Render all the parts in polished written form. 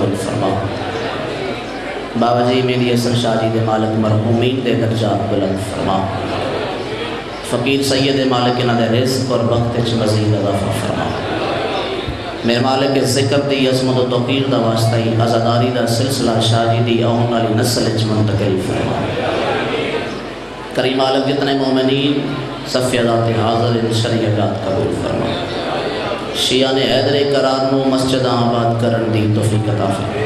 قبول فرما۔ بابا جی میری اصل شاہ جی دے مالک مرحومین دے درجات بلند فرما۔ فقیر سید مالک انہاں دے رزق اور وقت وچ مزید اضافہ فرما۔ میرے مالک ذکر دی عظمت و توقیر دا واسطہ ہی عزاداری دا سلسلہ شاہ جی دی آن والی نسل وچ منتقل فرما۔ کریم مالک جتنے مومنین صف ذات حاضر شریعت قبول فرما۔ شیعہ نے حیدر قرار نو مسجد آباد کرن دی توفیق عطا فرما۔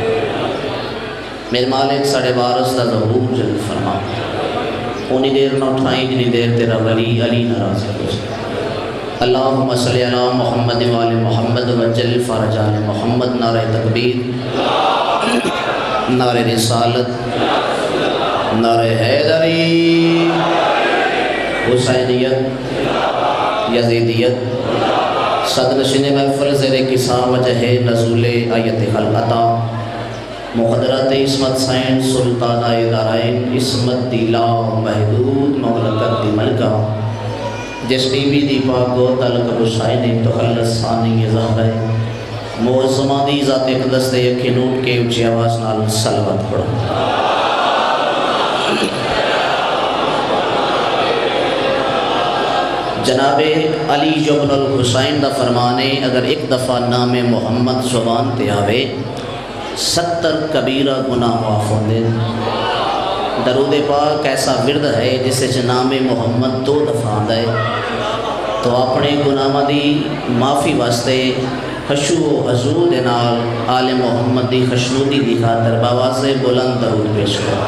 میرے مالک ساڑے وارث دا ظہور جلد فرما۔ اونی دیر نہ اٹھائیں جنی دیر تیرا ولی علی ناراض ہو جائے۔ اللہم صلی علی محمد وآل محمد وجل فرج آل محمد۔ نعرہ تکبیر، نعرہ رسالت، نعرہ حیدری، حسینیت، یزیدیت، صدرنشین محفل زیر کسا وجہ نزول آیت خلقتا، مقدرت عصمت سین سلطانہ دارائن، عصمت دیلا محدود مغلقت دی ملکہ، جس ٹی وی دی پاکو تلق رسائن تخلص ثانی زہرہ معظمہ دی ذات اقدس دے یکی نوٹ کے اچھی آواز نال صلوات پڑھو۔ جناب علی جبن الحسین دا فرمانے اگر ایک دفعہ نام محمد زبان تے آوے 70 کبیرہ گناہ معاف ہوندے۔ درود پاک ایسا ورد ہے جسے نام محمد 2 دفعہ آندا ہے تو اپنے گناہ دی معافی واسطے خشوع و حضور دے نال آل محمد دی خشنودی دی خاطر باواز بلند درود پیش کرو۔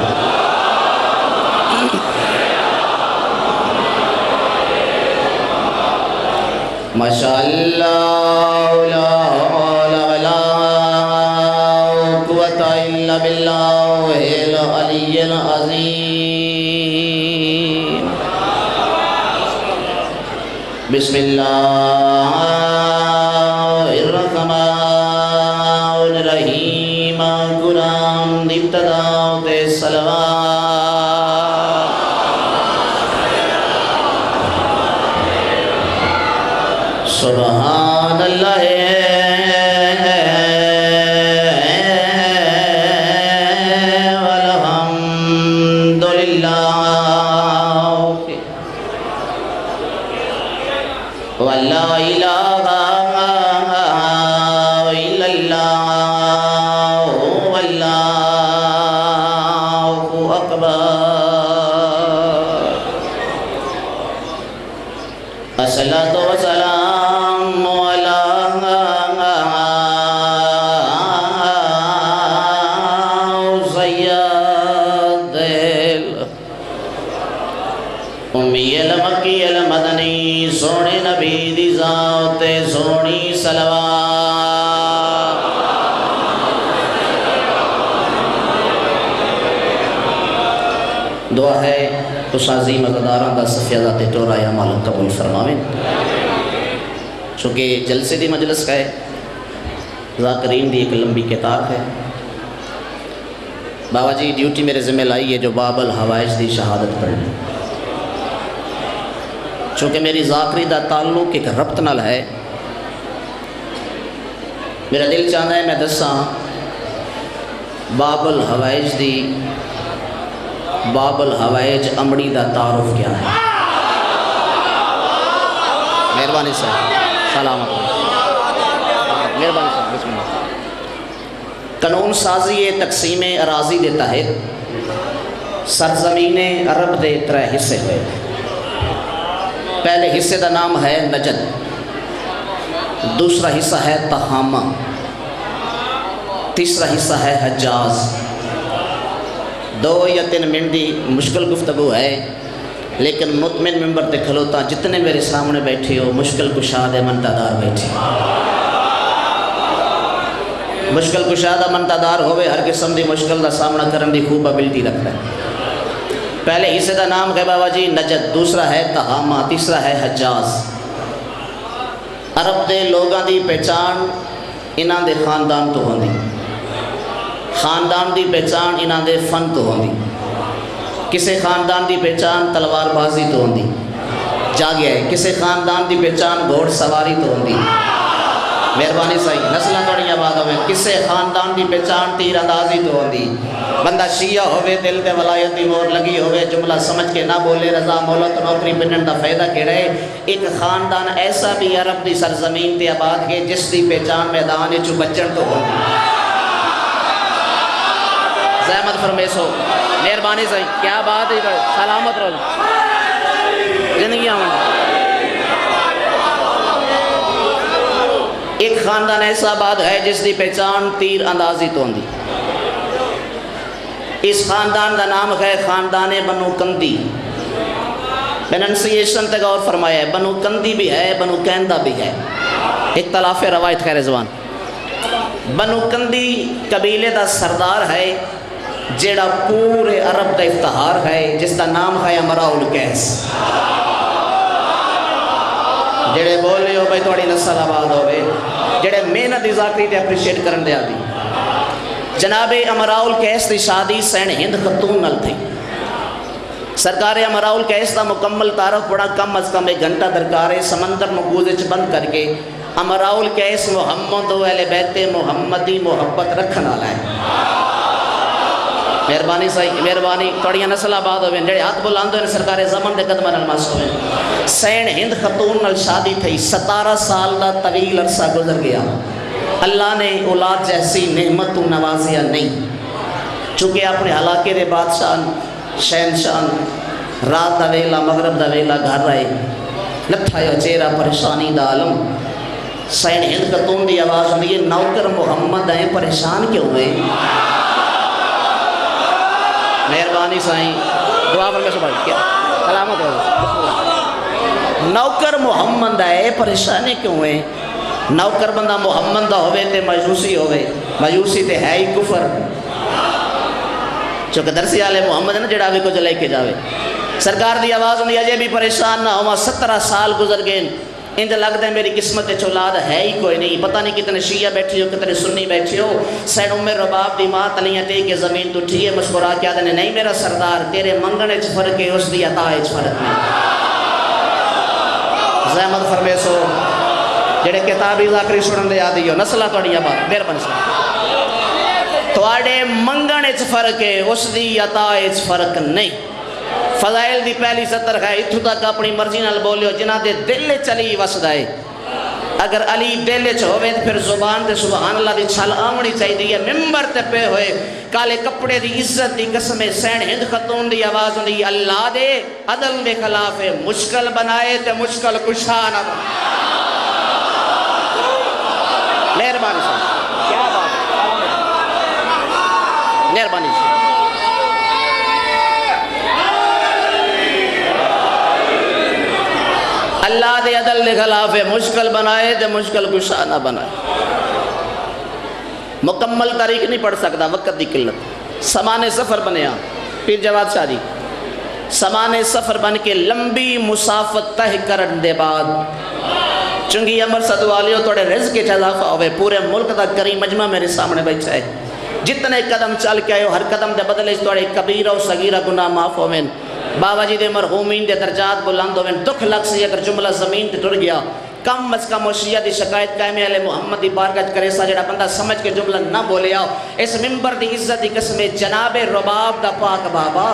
ماشاءاللہ لا حول ولا قوت الا باللہ العلی العظیم۔ بسم اللہ الرحمن الرحیم۔ قرآن دی ابتدا تے صلوات۔ سبحان اللہ والحمد للہ ولا الہ الا اللہ واللہ اکبر۔ الصلاۃ والسلام مکی المدنی سونے نبی دی ذات سونی صلوات۔ دعا ہے اس عظیم عزاداراں دا صفیہ ذات ٹورا یا مالک قبول فرماویں۔ چونکہ جلسے دی مجلس کا ہے، ذاکرین دی ایک لمبی کتاب ہے۔ بابا جی ڈیوٹی میرے ذمہ لائی ہے جو باب الحوائج دی شہادت پڑھنی، چونکہ میری ذاکری دا تعلق ایک ربط نال ہے۔ میرا دل چاہتا ہے میں دساں باب الحوائج دی، باب الحوائج امڑی دا تعارف کیا ہے۔ مہربانی صاحب سلامت، مہربانی صاحب بسم اللہ۔ قانون سازی تقسیم اراضی دے تحت سرزمین عرب دے 3 حصے ہوئے۔ پہلے حصے دا نام ہے نجد، دوسرا حصہ ہے تہامہ، تیسرا حصہ ہے حجاز۔ 2 یا 3 منٹ دی مشکل گفتگو ہے، لیکن مطمئن ممبر تے کھلوتا جتنے میرے سامنے بیٹھے ہو مشکل کشادہ منتدار بیٹھے، مشکل کشادہ منتدار ہوئے ہر قسم دی مشکل دا سامنا کرن دی خوب ابلٹی رکھتا ہے۔ پہلے حصے دا نام ہے بابا جی نجد، دوسرا ہے تہامہ، تیسرا ہے حجاز۔ عرب دے لوگاں دی پہچان انہاں دے خاندان تو ہوندی، خاندان دی پہچان انہاں دے فن تو ہوندی، کسے خاندان دی پہچان تلوار بازی تو ہوندی، جا گیا ہے، کسے خاندان دی پہچان گھوڑ سواری تو ہوندی، مہربانی صحیح نسلیں توڑیاں آباد ہوئے کسے خاندان دی پہچان تیر اندازی تو ہوندی بندہ شیعہ ہوئے دل تے ولایت دی مور لگی ہوئے جملہ سمجھ کے نہ بولے رضا مولا تو نوکری بنن دا فائدہ کیڑا ہے ایک خاندان ایسا بھی عرب دی سرزمین تے آباد کے جس دی پہچان میدان چو بچن تو ہوندی زحمت فرمیسو مہربانی صحیح کیا بات ہے سلامت رہو زندگی آمد ایک خاندان ایسا آباد ہے جس دی پہچان تیر اندازی تو ہوندی اس خاندان دا نام ہے خاندان بنو کندی پرننسیشن تک اور فرمایا ہے بنو کندی بھی ہے بنو کیندہ بھی ہے اختلاف روایت خیر زبان بنو کندی قبیلے دا سردار ہے جیڑا پورے عرب دا افتخار ہے جس دا نام ہے امراء القیس جڑے بولے ہو بھائی تھوڑی نسل آباد ہوئے جڑے محنت ذاکری تے اپریشیٹ کرن دے آدھی جناب امراء القیس دی شادی سین ہند خاتون نال تھی سرکار امراء القیس دا مکمل تعارف بڑا کم از کم ایک گھنٹہ درکار ہے سمندر مقبوضے چ بند کر کے امراء القیس محمد و اہل بیت محمدی محبت رکھنا ہے مہربانی صحیح مہربانی توڑیاں نسل آباد ہوئے جڑے ہاتھ بلاندو ہیں سرکار زمن دے قدمہ نلماس ہوئے سین ہند خاتون نال شادی تھی 17 سال دا طویل عرصہ گزر گیا اللہ نے اولاد جیسی نعمت تو نوازیا نہیں چونکہ اپنے علاقے دے بادشاہ شہنشاہ رات دا ویلا مغرب دا ویلا گھر رہے لٹھا یا چہرہ پریشانی دا عالم سین ہند خاتون دی آواز ہوئی یہ نوکر محمد ہیں پریشان کیوں ہوئے مہربانی سائیں دعا پر میں سبھائی کیا سلامت ہو نوکر محمد ہے پریشانی کیوں ہوئے نوکر بندہ محمد دا ہوئے تے مجوسی ہوئے مجوسی تے ہے ہی کفر چونکہ درسی آلے محمد ہے نا جڑا بھی کو جلے کے جاوے سرکار دی آواز ہوندی اجے بھی پریشان نہ ہوا 17 سال گزر گئے اندھے لگ دے میری قسمت چولاد ہے ہی کوئی نہیں پتہ نہیں کتنے شیعہ بیٹھی ہو کتنے سنی بیٹھی ہو سین عمر رباب دی ماں تلیاں تے کہ زمین تو ٹھیے مسکرا کیا دنے نہیں میرا سردار تیرے منگنے چھ فرق ہے اس دی عطا چھ فرق نہیں زحمت فرمیسو جڑے کتابی ذاکری سنن دے آدھی ہو نسلہ توڑیاں بات بیر بنسلہ توڑے منگنے چھ فرق ہے اس دی عطا چھ فرق نہیں فضائل دی پہلی سطر ہے اتھو تک اپنی مرضی نال بولیو جنہ دے دل چلی وسدائے اگر علی دل چوہوے پھر زبان دے سبحان اللہ دی چھل آمنی چاہی دی ممبر تے پہ ہوئے کالے کپڑے دی عزت دی قسم سین ہند خاتون دی آواز دی اللہ دے عدل دے خلاف مشکل بنائے تے مشکل کشانہ مہربانی سے کیا بات مہربانی سے اللہ دے عدل دے خلاف مشکل بنائے دے مشکل کشا نہ بنائے مکمل تاریخ نہیں پڑھ سکتا وقت دی قلت سمان سفر بنیا پیر جواد شاہ جی سمان سفر بن کے لمبی مسافت تہ کرن دے بعد چنگی عمر صدوالیوں توڑے رزق کے اضافہ ہوئے پورے ملک دا کریم مجمع میرے سامنے بیٹھا ہے جتنے قدم چل کے آئے ہو ہر قدم دے بدلے توڑے کبیرہ و صغیرہ گناہ معاف ہوئے بابا جی دے مرحومین دے درجات بلند ہوئے دکھ لگ سے اگر جملہ زمین تے ٹر گیا کم از کم وشیہ دی شکایت قائمی علیہ محمد دی بارگاہ کرے سا جڑا بندہ سمجھ کے جملہ نہ بولے آؤ اس ممبر دی عزت دی قسم جناب رباب دا پاک بابا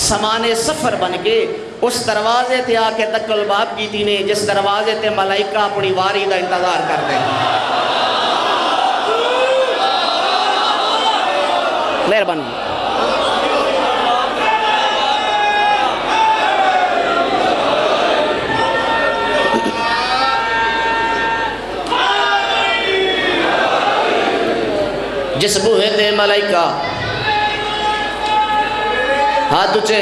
سمان سفر بن کے اس دروازے تے آ کے تک الباب کی تھی نے جس دروازے تے ملائکہ اپنی واری دا انتظار کر دیں مہربانی جس بوہے تے ملائکہ ہاتھ اچھے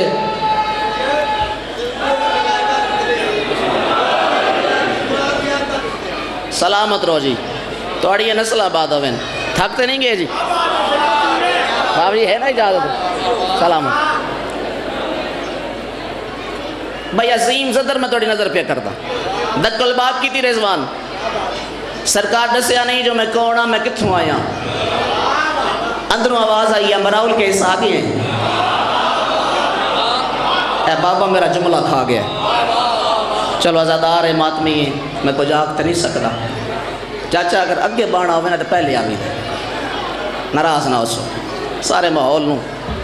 سلامت رو جی توڑی یہ نسل آباد ہوئے تھکتے نہیں گئے جی بابا جی ہے نا اجازت سلامت بھائی عظیم صدر میں توڑی نظر پہ کرتا دک الباب کی تھی رضوان سرکار دسیا نہیں جو میں کونا میں کتھوں آیا اندروں آواز آئی امراء القیس آگے ہیں اے بابا میرا جملہ کھا گیا چلو ازادار ہے ماتمی ہے میں کو جاگتے نہیں سکتا چاچا اگر اگے بانا ہوئے نا تو پہلے آ گئی ناراض نہ ہو سو سارے ماحول نو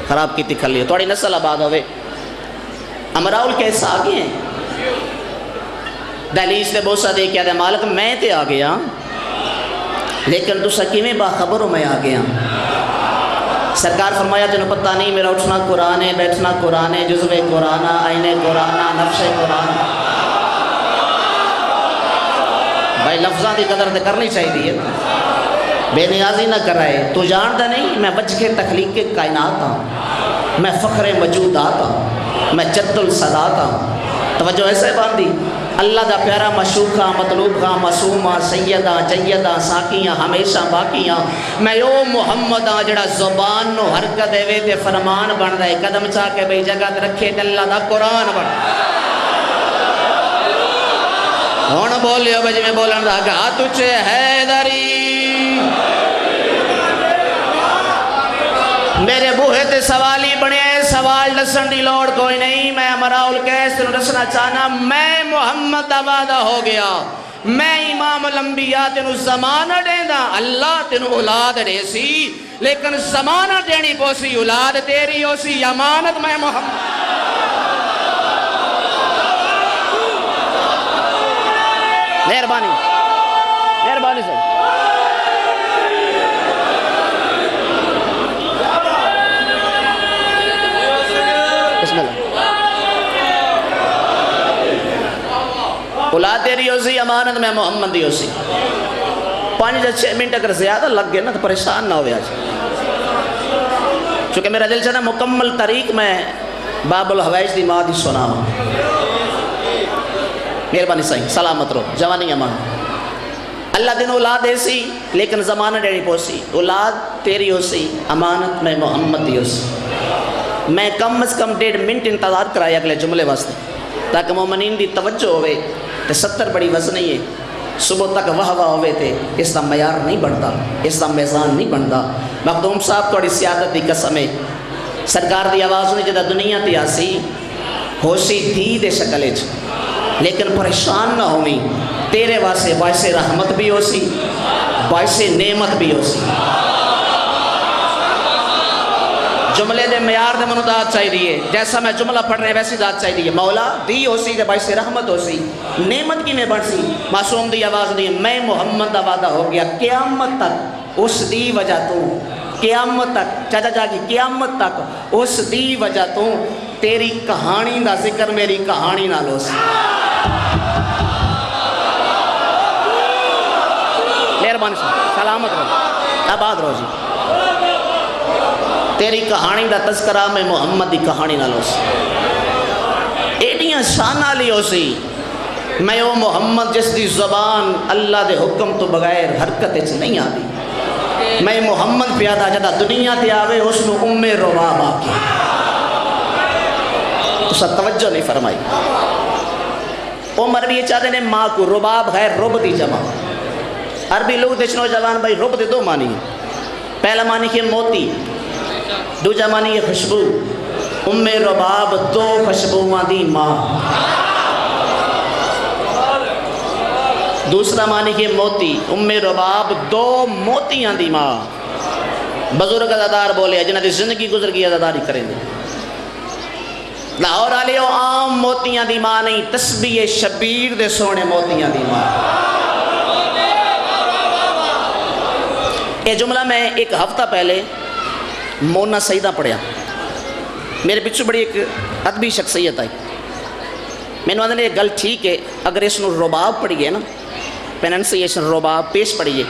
خراب کی کھلی تھوڑی نسل آباد ہوئے امراؤل کیسا آگے ہیں دہلیز تے بوسہ دے کیا دے مالک میں تے آ گیا لیکن تو سکیمیں باخبر ہو میں آ گیا سرکار فرمایا جنہوں پتہ نہیں میرا اٹھنا قرآن ہے بیٹھنا قرآن ہے جزو قرآن آئین قرآن نفس قرآن بھائی لفظاں دی قدر تے کرنی چاہیے بے نیازی نہ کرائے تو جاندہ نہیں میں بچ کے تخلیق کے کائنات ہوں میں فخر موجودات ہوں میں جد الصدات ہوں توجہ ایسے باندھی اللہ دا پیارا مشوق ہاں مطلوب ہاں معصوم ہاں سیدہ جیدہ ساکیاں ہمیشہ باقیاں میں یو محمد ہاں جڑا زبان نو حرکت دے وے تے فرمان بن دے قدم چاہ کے بھئی جگہ رکھے تے اللہ دا قرآن بن ہون بولیو بجی میں بولن دا کہ تجھے حیدری میرے بوہے تے سوالی بنے سوال دسن دی لوڑ کوئی نہیں میں امراؤل کیس تنو دسنا چاہنا میں محمد آبادہ ہو گیا میں امام الانبیاء تنو زمانہ دینا اللہ تنو اولاد دے سی لیکن زمانہ دینی پوسی اولاد تیری ہو سی امانت میں محمد مہربانی مہربانی سے بسم اللہ اولاد تیری ہو سی امانت میں محمد دی ہو سی 5-6 منٹ اگر زیادہ لگ گئے نا تو پریشان نہ ہوئے آج چونکہ میرا دل چاہنا مکمل طریق میں باب الحوائج دی ماں دی سنا ہوں مہربانی صحیح سلامت رو جوانی امان اللہ دن اولاد ایسی لیکن زمانہ ڈیڑی پوسی اولاد تیری ہو سی امانت میں محمد دی ہو سی میں کم از کم 1.5 منٹ انتظار کرائی اگلے جملے واسطے تاکہ مومنین دی توجہ ہوئے تے 70 بڑی وزنی ہے صبح تک واہ ہوئے تے اس دا معیار نہیں بنتا اس دا میزان نہیں بنتا مخدوم صاحب توڑی سیادت دی قسم ہے سرکار دی آواز نے جدہ دنیا تے آسی ہوشی دی دے شکلے چ لیکن پریشان نہ ہوئی تیرے واسے باعث رحمت بھی ہو سی باعث نعمت بھی ہو سی جملے دے معیار دے منو داد چاہیے جیسا میں جملہ پڑھ رہے ویسی داد چاہیے مولا دی ہو سی دے باعث رحمت ہو سی نعمت کی میں بڑھ سی معصوم دی آواز دی میں محمد دا وعدہ ہو گیا قیامت تک اس دی وجہ تو قیامت تک چاچا جا کی قیامت تک اس دی وجہ تو تیری کہانی دا ذکر میری کہانی نہ لو سی مہربانی سلامت رہو آباد رہو جی تیری کہانی دا تذکرہ میں محمد دی کہانی نہ لو سی ایڈیاں شانہ لی ہو سی میں وہ محمد جس دی زبان اللہ دے حکم تو بغیر حرکت اچھ نہیں آدھی میں محمد پیادا جدہ دنیا تے آوے اس میں ام رباب آکی تو سا توجہ نہیں فرمائی عمر بھی یہ چاہتے ہیں ماں کو رباب غیر رب دی جمع عربی لوگ دیچنو جوان بھائی رب دے دو معنی پہلا معنی کہ موتی دوجہ معنی یہ خوشبو ام رباب دو خوشبوان دی ماں دوسرا معنی کہ موتی ام رباب دو موتیاں دی ماں بزرگ ازادار بولے جنہ دی زندگی گزر گئی ازاداری کریں گے لاہور آلیو عام موتیاں دی ماں نہیں تسبیح شبیر دے سونے موتیاں دی ماں یہ جملہ میں ایک ہفتہ پہلے مونا سیدہ پڑھیا میرے پچھو بڑی ایک ادبی شخصیت آئی میں نے یہ گل ٹھیک ہے اگر اس نے رباب پڑھیے نا پیننسیشن رباب پیش پڑھیے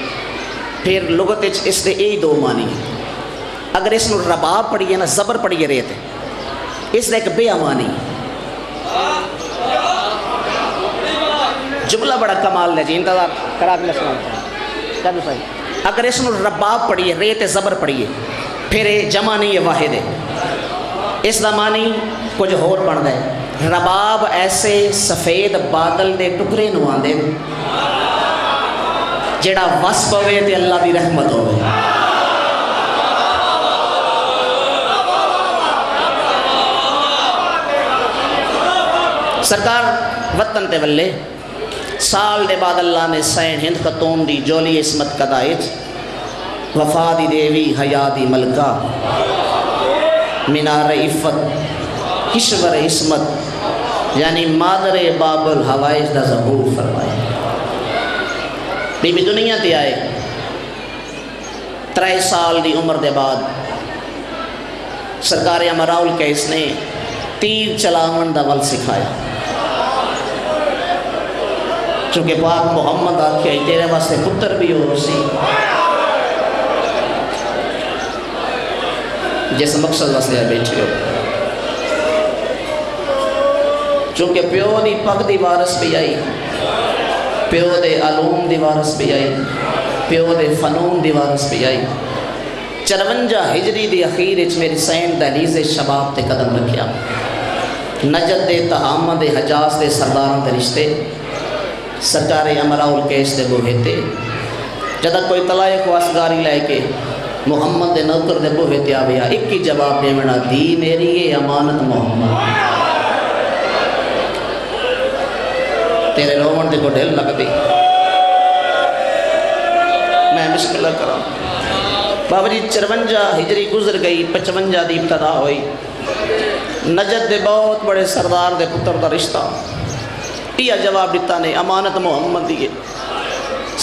پھر لغت اس نے یہی دو معنی ہے اگر اس نے رباب پڑھیے نا زبر پڑھیے رہتے اس نے ایک بے امانی جملہ بڑا کمال ہے جی انتظار کرا کے سنا اگر اس نے رباب پڑھیے ریت زبر پڑھیے پھر جمع نہیں ہے واحد ہے اس دا معنی کچھ اور بن دے رباب ایسے سفید بادل دے ٹکرے نوان دے جیڑا وصف ہوئے تے اللہ دی رحمت ہوئے سرکار وطن تے ولے سال دے بعد اللہ نے سین ہند خاتون دی جولی عصمت قدائج وفا دی دیوی حیا دی ملکہ مینار عفت کشور عصمت یعنی مادر باب الحوائج دا ظہور فرمائے. بی بی دنیا تے آئے 3 سال دی عمر دے بعد سرکار امراؤل کیس نے تیر چلاون دا ول سکھایا. چونکہ پاک محمد آکھیا تیرے واسطے پتر بھی ہو سی جس مقصد واسطے بیٹھے ہو. چونکہ پیو دی پگ دی وارث بھی آئی، پیو دے علوم دی وارث بھی آئی، پیو دے فنون دی وارث بھی آئی. 54 ہجری دی اخیر اچ میری سین دہلیز شباب تے قدم رکھیا. نجد دے تہامہ دے حجاز دے سرداروں دے رشتے سرکار امراؤل کیس دے بوہے تے جدہ کوئی طلائے کو اسگاری لائے کے محمد دے نوکر دے بوہے تے آویا ایک ہی جواب دے منا دی میری یہ امانت محمد. تیرے رومن دے کو ڈھل لگ دی. میں بسم اللہ کرام. بابا جی 54 ہجری گزر گئی، 55 دی ابتدا ہوئی. نجد دے بہت بڑے سردار دے پتر دا رشتہ یہ جواب دیتا نے امانت محمد دیئے.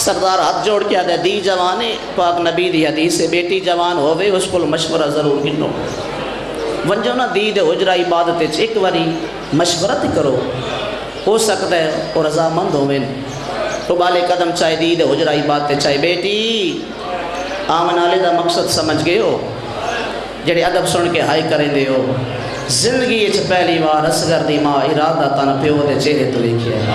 سردار ہاتھ جوڑ کے آدھے دی جوانے پاک نبی دی حدیث سے بیٹی جوان ہوئے اس کو مشورہ ضرور گنو. ونجو نا دی دے اجرا عبادت ایک واری مشورت کرو ہو سکتا ہے اور رضا مند ہوئے. تو بالے قدم چاہے دی دے اجرا عبادت چاہے بیٹی آمن آلے دا مقصد سمجھ گئے ہو جڑے ادب سن کے ہائی کریں دے ہو. زندگی اچھ پہلی بار اصغر دی ماں ارادہ تن پیو دے چہرے تو لکھیا ہے.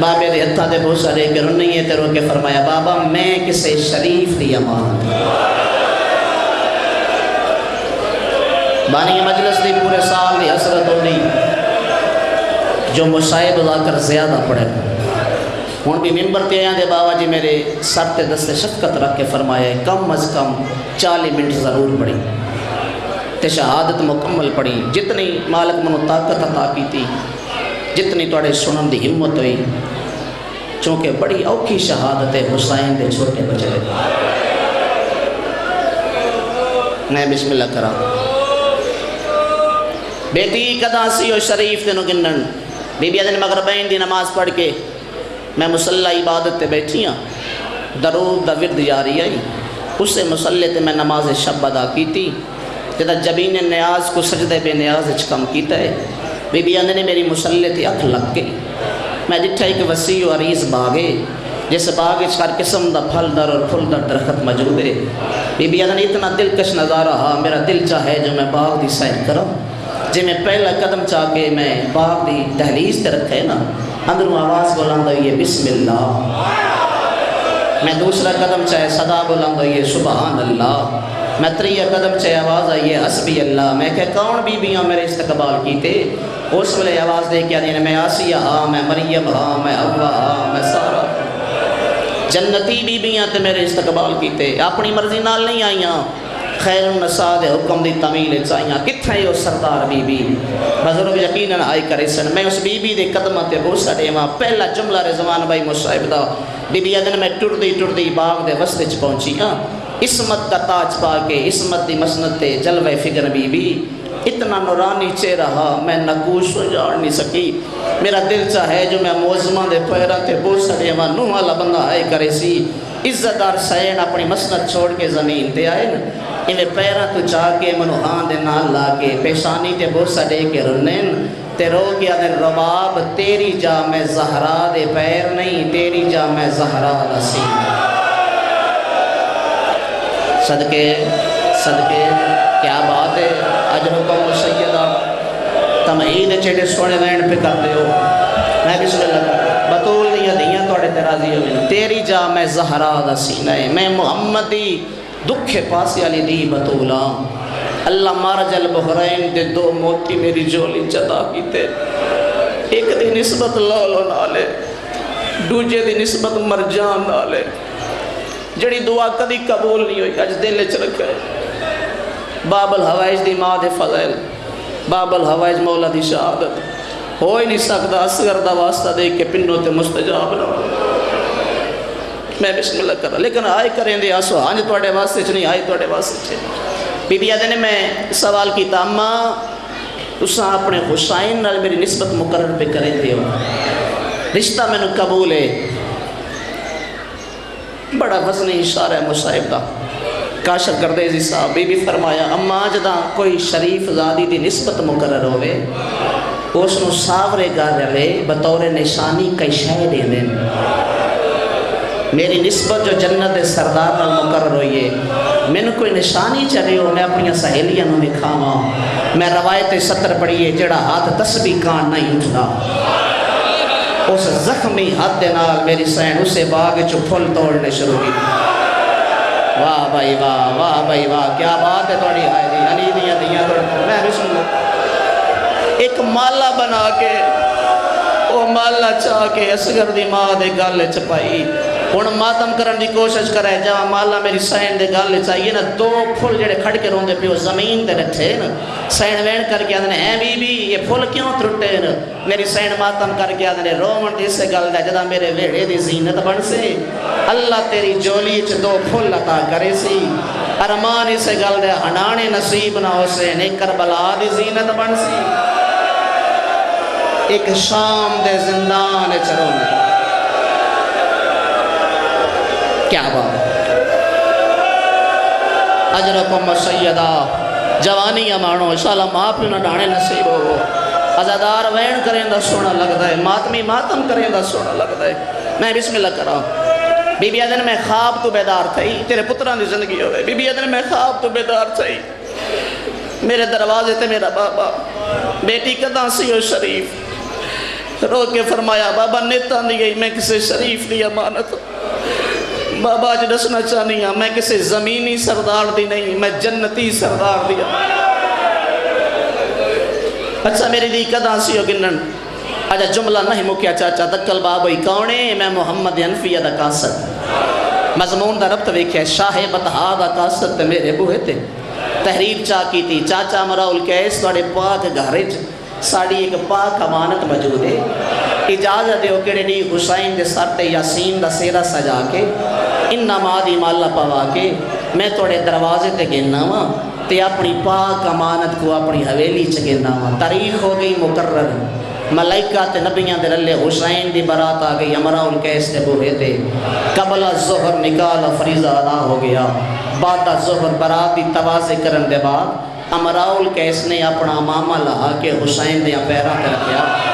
بابے دے ہتھا دے بہت سارے کہ رنی ہے تیرو کے فرمایا بابا میں کسے شریف دی امانت. بانی مجلس دی پورے سال دی حسرت ہونی جو مصائب لا کر زیادہ پڑے. ہون بھی ممبر تے آیاں دے بابا جی میرے سر تے دست شفقت رکھ کے فرمایا ہے کم از کم 40 منٹ ضرور پڑی تے شہادت مکمل پڑی. جتنی مالک منو طاقت عطا کی تھی جتنی توڑے سنن دی ہمت ہوئی چونکہ بڑی اوکھی شہادت حسین دے چھوٹے بچے. میں بسم اللہ کرا. بیٹی قدا سی و شریف دنو گنن بی بی ادن مغربین دی نماز پڑھ کے میں مسلح عبادت تے بیٹھی ہاں. درود دا ورد جاری آئی اس سے مسلح تے میں نماز شب ادا کی تھی. جدہ جبین نیاز کو سجدے بے نیاز اچھ کم کیتا ہے بی بی نے میری مسلح تے اکھ لگ گئی. میں جٹھا ایک وسیع و عریض باغے جیسے باغ اچھ ہر قسم دا پھل در اور پھل در درخت موجود ہے. بی بی نے اتنا دلکش نظارہ ہا میرا دل چاہے جو میں باغ دی سیر کروں. جی میں پہلا قدم چاہ کے میں باغ دی دہلیز تے رکھے نا اندروں آواز بلند ہوئی ہے بسم اللہ. میں دوسرا قدم چاہے صدا بلند ہوئی ہے سبحان اللہ. میں تریہ قدم چاہے آواز آئی ہے حسبی اللہ. میں کہ کون بی بیاں میرے استقبال کیتے اس ویلے آواز دے کے آدھی میں آسیہ ہاں میں مریم ہاں میں اوہ ہاں میں سارا جنتی بی بیاں تے میرے استقبال کیتے. اپنی مرضی نال نہیں آئیاں خیر النساء دے حکم دی تعمیل چاہیاں. کتھے ہو سردار بی بی بزرگ یقیناً آئی کرے سن. میں اس بی بی دے قدمہ تے بوسہ دے ماں پہلا جملہ رضوان بھائی مصائب دا. بی بی ادن میں ٹردی باغ دے وسط چ پہنچی ہاں. عصمت کا تاج پا کے عصمت دی مسند تے جلوہ فکر بی بی اتنا نورانی چہرہ میں نقوش ہو جاڑ نہیں سکی. میرا دل چاہے جو میں موزمہ دے پیرہ تے بوسہ دے ماں نوح والا بندہ آئے کرے سی. عزت دار سین اپنی مسند چھوڑ کے زمین تے آئے نا انہیں پیرہ تو چاہ کے منو ہاں دے نال لا کے پیشانی تے بوسہ دے کے رنین تے رو گیا دے رباب تیری جا میں زہرا دے پیر نہیں تیری جا میں زہرا دا سین. صدقے کیا بات ہے. اجرکم سیدہ تمہید چیڑے سونے وین پہ کر دے ہو. میں بسم اللہ بطول دیا دیاں توڑے ترازی ہوئے تیری جا میں زہرا دا سینہ ہے. میں محمدی دکھے پاسی علی دی بطولا. اللہ مارج البحرین دے 2 موتی میری جولی جدا کیتے. ایک دی نسبت لولو نالے دوجے دی نسبت مرجان نالے. جڑی دعا کدی قبول نہیں ہوئی اج دل چ رکھے. باب الحوائج دی ماں دے فضل باب الحوائج مولا دی شہادت ہو ہی نہیں سکتا اصغر دا واسطہ دے کے پنوں تے مستجاب نہ میں بسم اللہ کر رہا لیکن آئے کریں دے آسو ہاں جو توڑے واسطے چھ نہیں آئے توڑے واسطے چھ بی بی آدھے نے میں سوال کی تاما تساں اپنے حسین نال میری نسبت مقرر پہ کریں دے ہو رشتہ میں نے قبول ہے بڑا وزنی اشارہ ہے مصائب دا کاشف کردے زی صاحب بی بی فرمایا اما جدا کوئی شریف زادی دی نسبت مقرر ہوئے اس نو ساورے گا رہے بطور نشانی کئی شہ دے دیں میری نسبت جو جنت سردار نال مقرر ہوئی ہے میں نے کوئی نشانی چلے ہو میں اپنی سہیلیاں نو نکھاواں میں روایت ستر پڑھی ہے جڑا ہاتھ تسبیح کان نہیں اٹھا اس زخمی ہاتھ دے نال میری سین اسے باغ چو پھل توڑنے شروع کی واہ بھائی واہ بھائی واہ کیا بات ہے توڑی آئے دی علی دیاں دیاں توڑ میں بسم اللہ ایک مالا بنا کے وہ مالا چاہ کے اصغر دی ماں دے گالے چپائی ہن ماتم کرن دی کوشش کرے جا مالا میری سین دے گالے چاہیے نا دو پھل جڑے کھڑ کے روندے پیو زمین تے رکھے نا سین وین کر کے آدھنے اے بی بی یہ پھل کیوں ترٹے نا میری سین ماتم کر کے آدھنے رومن دی سے گل دے جدا میرے ویڑے دی زینت بن سے اللہ تیری جولی چ دو پھل عطا کرے سی ارمان اسے گل دے ہنانے نصیب نہ ہو سے نیک کربلا دی زینت بن سی ایک شام دے زندان چرونے کیا بات اجرکم سیدہ جوانی امانو انشاءاللہ ماں پیو نہ ڈانے نصیب ہو ازادار وین کریں دا سونا لگتا ہے ماتمی ماتم کریں دا سونا لگتا ہے میں بسم اللہ کر رہا ہوں بی بی آدھن میں خواب تو بیدار تھئی تیرے پتران دی زندگی ہوئے بی بی آدھن میں خواب تو بیدار تھئی میرے دروازے تے میرا بابا بیٹی کداں سی ہو شریف رو کے فرمایا بابا نیتا دی گئی میں کسے شریف دی امانت بابا آج دسنا چاہنی ہاں میں کسی زمینی سردار دی نہیں میں جنتی سردار دیا اچھا میری دی قداں سی ہو گنن آجا جملہ نہیں مکیا چاچا دکل بابوئی کونے میں محمد انفیہ دا قاصد مضمون دا ربط ویکھے شاہ بطہا دا قاصد تے میرے بوہے تے تحریر چاہ کی تھی چاچا مراؤل کیس توڑے پاک گھرج ساڑی ایک پاک امانت موجود ہے اجازت دیو کڑے دی حسین دے سر تے یاسین دا سیرہ سجا کے ان نمادی مالا پوا کے میں توڑے دروازے تے گننا ہوا تے اپنی پاک امانت کو اپنی حویلی چ گننا ہوا تاریخ ہو گئی مقرر ملائکہ تے نبیاں دے رلے حسین دی برات آ گئی امراء القیس تے بوہے تے قبل الظہر نکال فریضہ ادا ہو گیا بعد الظہر برات دی توازے کرن دے بعد امراء القیس نے اپنا ماما لہا کے حسین دیا پیرا تے رکھیا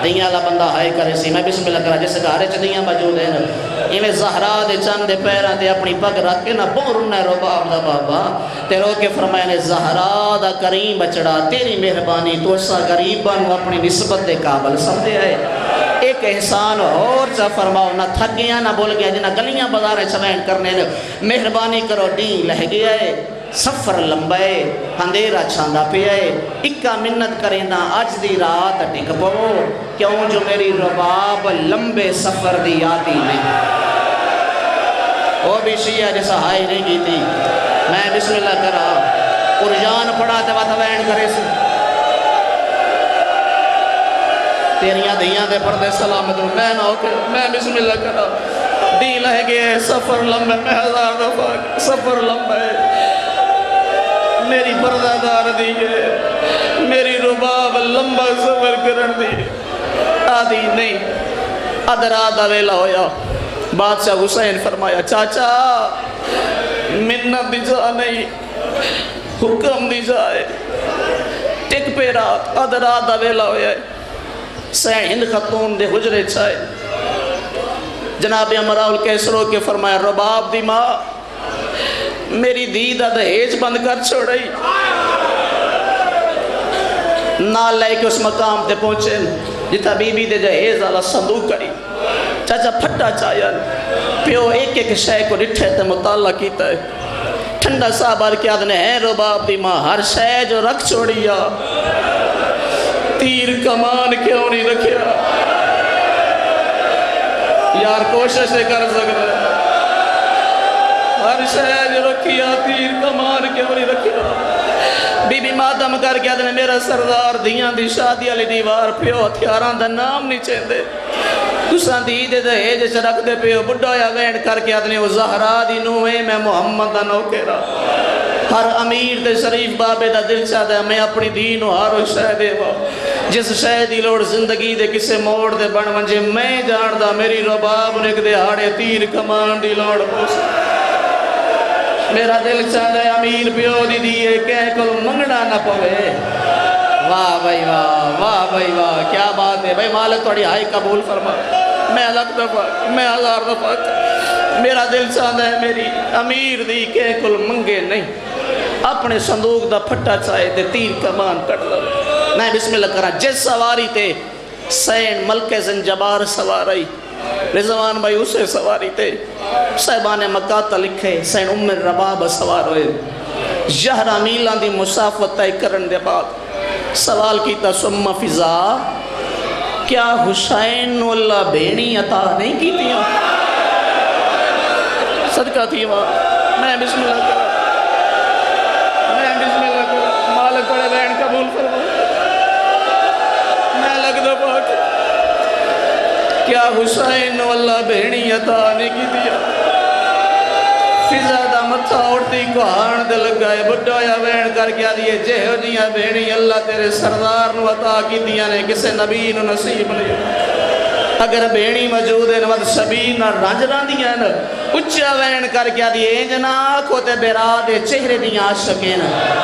دیاں اللہ بندہ ہائے کرے سی میں بسم اللہ کرا جیسے گھارے چ دیاں موجود ہیں ایویں زہرا دے چند دے پیراں تے اپنی پگ رکھ کے نہ بورن رباب دا بابا تے رو کے فرمایا نے زہرا دا کریم بچڑا تیری مہربانی تو اسا غریباں نو اپنی نسبت دے قابل سمجھے ہے ایک احسان اور چا فرماؤ نہ تھک گیا نہ بول گیا جنہ گلیاں بازاریں چوین کرنے نے مہربانی کرو دین لہ گیا ہے سفر لمبائے اندھیرا چھاندا پیا ہے اکا منت کریں نا آج دی رات ٹک پو کیوں جو میری رباب لمبے سفر دی آتی نہیں وہ بھی شیعہ جیسا ہائی نہیں کی تھی میں بسم اللہ کرا قرآن پڑھاتے وقت وین کرے سے تیریاں دیاں دے پردے سلامت میں نہ ہو کے میں بسم اللہ کرا دی لہ گئے سفر لمبے میں ہزار دفعہ سفر لمبے میری پردہ دار دیئے میری رباب لمبا سفر کرن دیئے آدھی نہیں ادرادہ ویلا ہویا بادشاہ حسین فرمایا چاچا منت دی جا نہیں حکم دی جائے ٹک پہ رات ادرادہ ویلا ہویا سین خاتون دے حجرے چاہے جناب امراء القیسروں کے فرمایا رباب دی ماں میری دیدہ دہیج بند کر چھوڑئی نال لے کے اس مقام تے پہنچے جتا بی بی دے دہیج اللہ صندوق کری چاچا پھٹا چاہیا پیو ایک ایک شے کو ڈٹھے تے مطالعہ کیتا ہے ٹھنڈا صاحب آر کے آدھنے ہیں رباب دی ماں ہر شے جو رکھ چھوڑیا تیر کمان کیوں نہیں رکھیا یار کوشش کر سکتا ہر شہج رکھیا تیر کمان کیوں نہیں رکھیا بی بی ماتم کر کے آدھنے میرا سردار دیاں دی شادی علی دیوار پیو ہتھیاران دا نام نہیں چیندے تساں دی دے دہیج چ رکھ دے پیو بڑھا یا وینڈ کر کے آدھنے وہ زہرا دی نوے میں محمد دا نوکرا ہر امیر دے شریف بابے دا دل چاہتا ہے میں اپنی دین و ہارو شہ دے وا جس شہ دی لوڑ زندگی دے کسے موڑ دے بن ونجے میں جان دا میری رباب نک دے ہاڑے تیر کمان دی لوڑ پوس میرا دل چاہتا ہے امیر پیو دی دیئے کہہ کل منگنا نہ پوے واہ بھائی واہ بھائی واہ کیا بات ہے بھائی مالک توڑی ہائی قبول فرما میں الگ دفعہ میں ہزار دفعہ میرا دل چاہتا ہے میری امیر دی کہہ کل منگے نہیں اپنے صندوق دا پھٹا چاہے دے تیر کمان کٹ لو میں بسم اللہ کرا جس سواری تے سین ملک زنجبار سواری رضوان بھائی اسے سواری تے صاحبان مکاتہ لکھے سین عمر رباب سوار ہوئے یہرہ میلان دی مسافت طے کرن دے بعد سوال کیتا سمہ فضا کیا حسین اللہ بینی عطا نہیں کی تیاں صدقہ تھی وہاں میں بسم اللہ کرا مالک بڑے بین قبول فرما میں لگ دو پاک کیا حسین اللہ بینی عطا نہیں کی دیا فضا دا متھا اڑتی کو ہارن دے لگائے بڑھا یا بین کر کیا دیئے جے ہو جیاں بینی اللہ تیرے سردار نو عطا کی دیا نے کسے نبی نو نصیب نہیں اگر بینی موجود ہے نوات شبیر نہ رنج ران دیا نا اچھا وین کر کیا دیئے انجنا کھوتے براد چہرے دیا عاشقین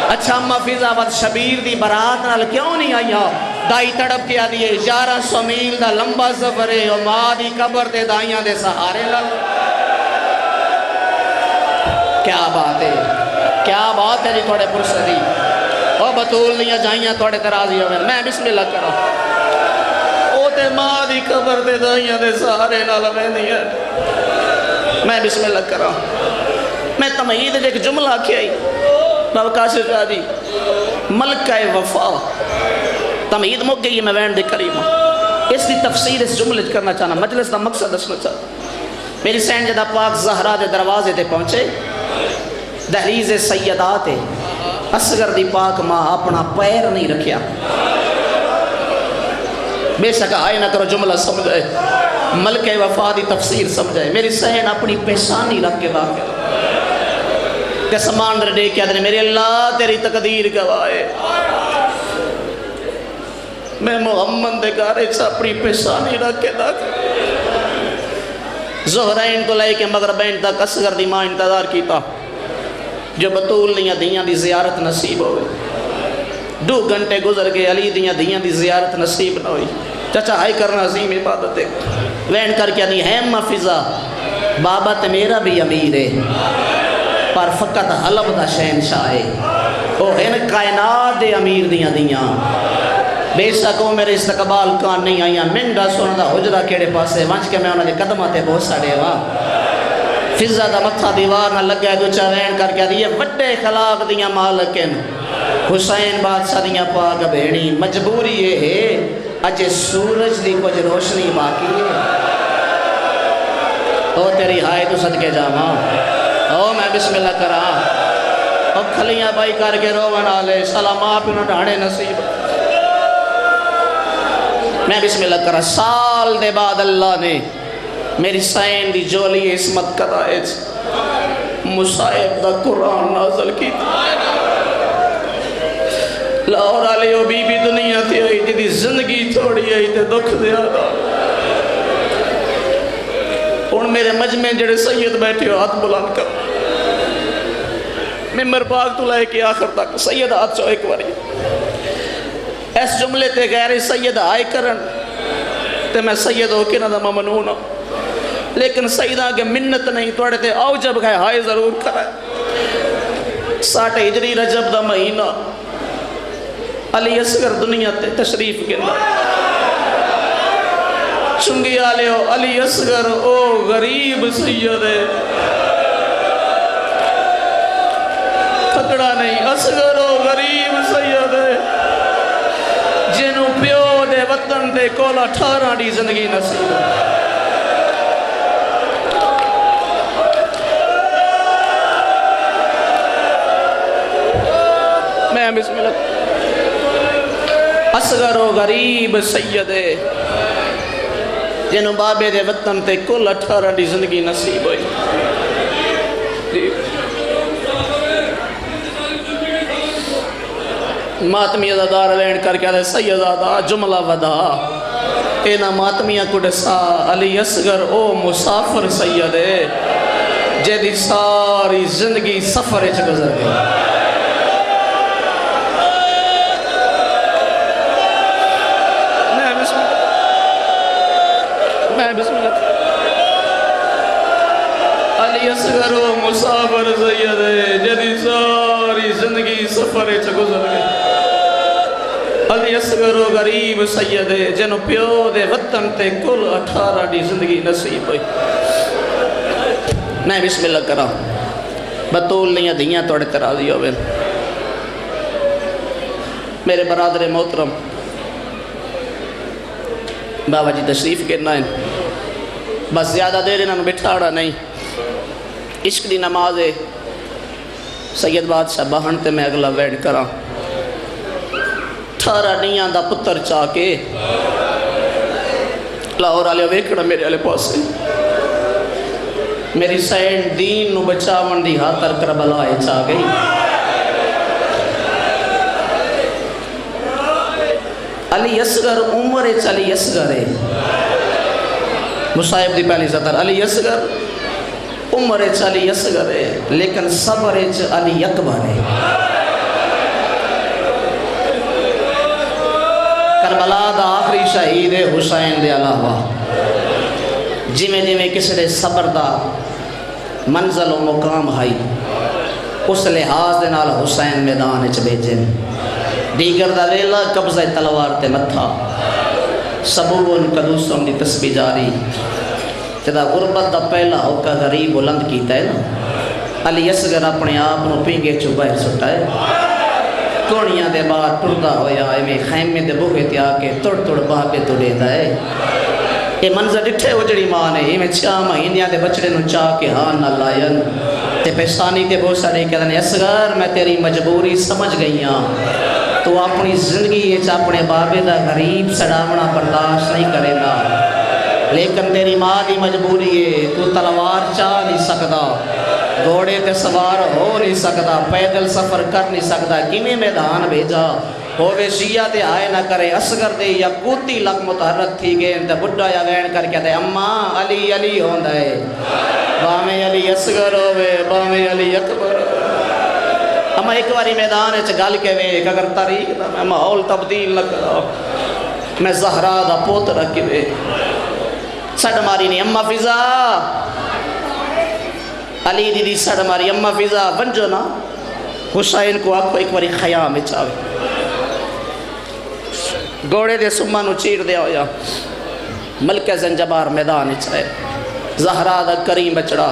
اچھا اما فضا وات شبیر دی برات نال کیوں نہیں آیا دائی تڑپ کیا دیئے 1100 میل دا لمبا سفرے اور ماں دی قبر دے دائیاں دے سہارے لگ کیا بات ہے جی توڑے پرسدی اور بطول دیا جائیاں توڑے ترازی ہوئے میں بسم اللہ کرا او تے ماں دی قبر دے دائیاں دے سہارے لگ میں بسم اللہ کرا میں تمہید ایک جملہ کیا ہی بابا کاشر شاہ جی ملکہ وفا تمہید مک گئی میں وین دے کریمہ اس دی تفسیر اس جملے کرنا چاہنا مجلس دا مقصد اسنا چاہتا میری سین جدہ پاک زہرہ دے دروازے دے پہنچے دہلیز سیدات اصغر دی پاک ماں اپنا پیر نہیں رکھیا بے شک آئے نہ کرو جملہ سمجھائے ملکہ وفا دی تفسیر سمجھائے میری سہن اپنی پیشانی رکھ کے واقع کہ سمان رڈے کیا دنے میری اللہ تیری تقدیر گوائے میں محمد دے گارے سے اپنی پیشانی رکھ کے زہرین تو لے کے مغربین تک اصغر دی ماں انتظار کیتا جو بطول دیاں دی زیارت نصیب ہوئے 2 گھنٹے گزر گئے علی دیاں دی زیارت نصیب نہ ہوئی چچا ہائی کرنا عظیم عبادت ہے وین کر کے نہیں ہے اما فضا بابا تے میرا بھی امیر ہے پر فقط حلب دا شہنشاہ ہے او ہن کائنات دے امیر دیاں بے شک وہ میرے استقبال کان نہیں آئیاں منڈا سونا دا حجرہ کیڑے پاسے وانچ کے میں انہوں نے قدمہ تے بہت ساڑے واہ فضا دا متھا دیوار نہ لگ گیا جو چاوین کر کے دیئے وڈے خلاق دیاں مالکن حسین بادشاہ دیاں پاک بہنی مجبوری یہ ہے اجے سورج دی کچھ روشنی باقی ہے او تیری ہائے تو صدقے جاما او میں بسم اللہ کرا او کھلیاں بائی کر کے روان آلے سلام آپ انہوں ڈھاڑے نصیب میں بسم اللہ کرا سال دے بعد اللہ نے میری سین دی جولی اسمت قدائج مصائب دا قرآن نازل کی لاہور آلے او بی بی دنیا تھی آئی جدی زندگی تھوڑی آئی تے دکھ دیا دا ان میرے مجمع جڑے سید بیٹھے ہو ہاتھ بلند کر ممبر پاک تو لائے کہ آخر تک سید ہاتھ چو ایک باری اس جملے تے غیر سید آئے کرن تے میں سید ہو کے نہ دا ممنون ہوں لیکن سیدہ کے منت نہیں توڑے تے آؤ جب گئے ہائے ضرور کرائے 60 ہجری رجب دا مہینہ علی اصغر دنیا تے تشریف گندہ چنگی آلے ہو علی اصغر او غریب سید ہے تکڑا نہیں اصغر او غریب سید ہے جنہوں پیو دے وطن دے کولا 18 دی زندگی نصیب ہے میں بسم اللہ اصغر و غریب سید جنہوں بابے دے وطن تے کل 18 دی زندگی نصیب ہوئی ماتمی ازادار وین کر کے سیدادہ جملہ ودا اینا ماتمیہ کو ڈسا علی اصغر او مسافر سید جیدی ساری زندگی سفر اچھ گزر گئی میں بسم اللہ علی اصغر و مسافر سید جیدی ساری زندگی سفر اچھ گزر گئی علی اصغر و غریب سید جنہوں پیو دے وطن تے کل 18 دی زندگی نصیب ہوئی میں بسم اللہ کرا بطول نہیں دھیاں توڑ کرا دیا ہوئے میرے برادر محترم بابا جی تشریف کرنا ہے بس زیادہ دیر انہوں بٹھاڑا نہیں عشق دی نماز ہے سید بادشاہ بہن تے میں اگلا ویڈ کرا 18 نیاں دا پتر چاہ کے لاہور آلے ویکڑا میرے آلے پاسے میری سین دین نو بچاون دی ہاتر کربلائے چاہ گئی علی اصغر عمر علی اصغر ہے مصائب دی پہلی سطر علی اصغر عمر علی اصغر ہے لیکن صبر علی اکبر ہے کربلا دا آخری شہید حسین دے علاوہ جمیں جمیں کسی دے صبر دا منزل و مقام ہائی اس لحاظ دے نال حسین میدان اچ بیجن دیگر دا ویلا قبضہ تلوار تے متھا سبون قدوسوں دی تسبیح جاری جدا غربت دا پہلا ہوکا غریب بلند کیتا ہے نا علی اصغر اپنے آپ نو پینگے چوبائے سٹا ہے کوڑیاں دے بعد ٹردہ ہویا ایویں خیمے دے بوہے تے آکے توڑ توڑ باپے تو دیتا ہے یہ منظر ڈٹھے اجڑی ماں نے ایویں 6 مہینیاں دے بچڑے نو چاہ کے ہاں نہ لائن تے پیشانی تے بہت سارے کہتے ہیں اصغر میں تیری مجبوری سمجھ گئی ہاں تو اپنی زندگی اپنے بابے دا غریب سڑاونا برداشت نہیں کرے گا لیکن تیری ماں دی مجبوری ہے تو تلوار چاہ نہیں سکتا گھوڑے تے سوار ہو نہیں سکتا پیدل سفر کر نہیں سکتا کیویں میدان بھیجا ہووے شیعہ تے آئے نہ کرے اصغر دے یا کوتی لگ متحرک تھی گئے تے بڑھا یا وین کر کے تے اماں علی علی ہوندا ہے باویں علی اصغر ہووے باویں علی اکبر اما ایک واری میدان اچ گل کے ویکھ اگر تاریخ دا میں ماحول تبدیل نہ کرا میں زہرا دا پوترا کے ویکھ سڑ ماری نہیں اما فضا علی دی سڑ ماری اما فضا بنجو نا حسین کو آکھو ایک واری خیام چاہے گوڑے دے سمہ نو چیر دیا ہویا ملک زنجبار میدان چاہے زہرا دا کریم بچڑا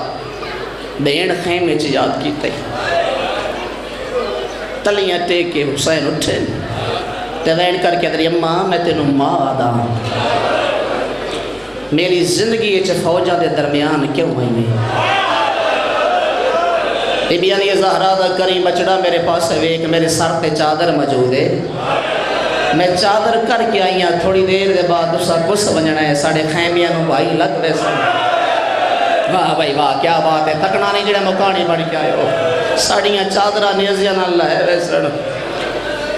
بین خیمے چ یاد کیتے تلیاں ٹیک کے حسین اٹھے تے وین کر کے دری اماں میں تینوں ماں آدھا میری زندگی اچھ فوجہ دے درمیان کیوں ہوئی میں بی بی علی زہرا دا کریم بچڑا میرے پاس ویک میرے سر تے چادر موجود ہے میں چادر کر کے آئی ہاں تھوڑی دیر دے بعد دوسرا کس ونجنا ہے ساڑھے خیمیاں نو بھائی لگ دے سن واہ بھائی واہ کیا بات ہے تکنا نہیں جڑے مکانی بڑھ کے آئے ہو ساڑھیاں چادرہ نیزیاں نہ اللہ ہے ویسن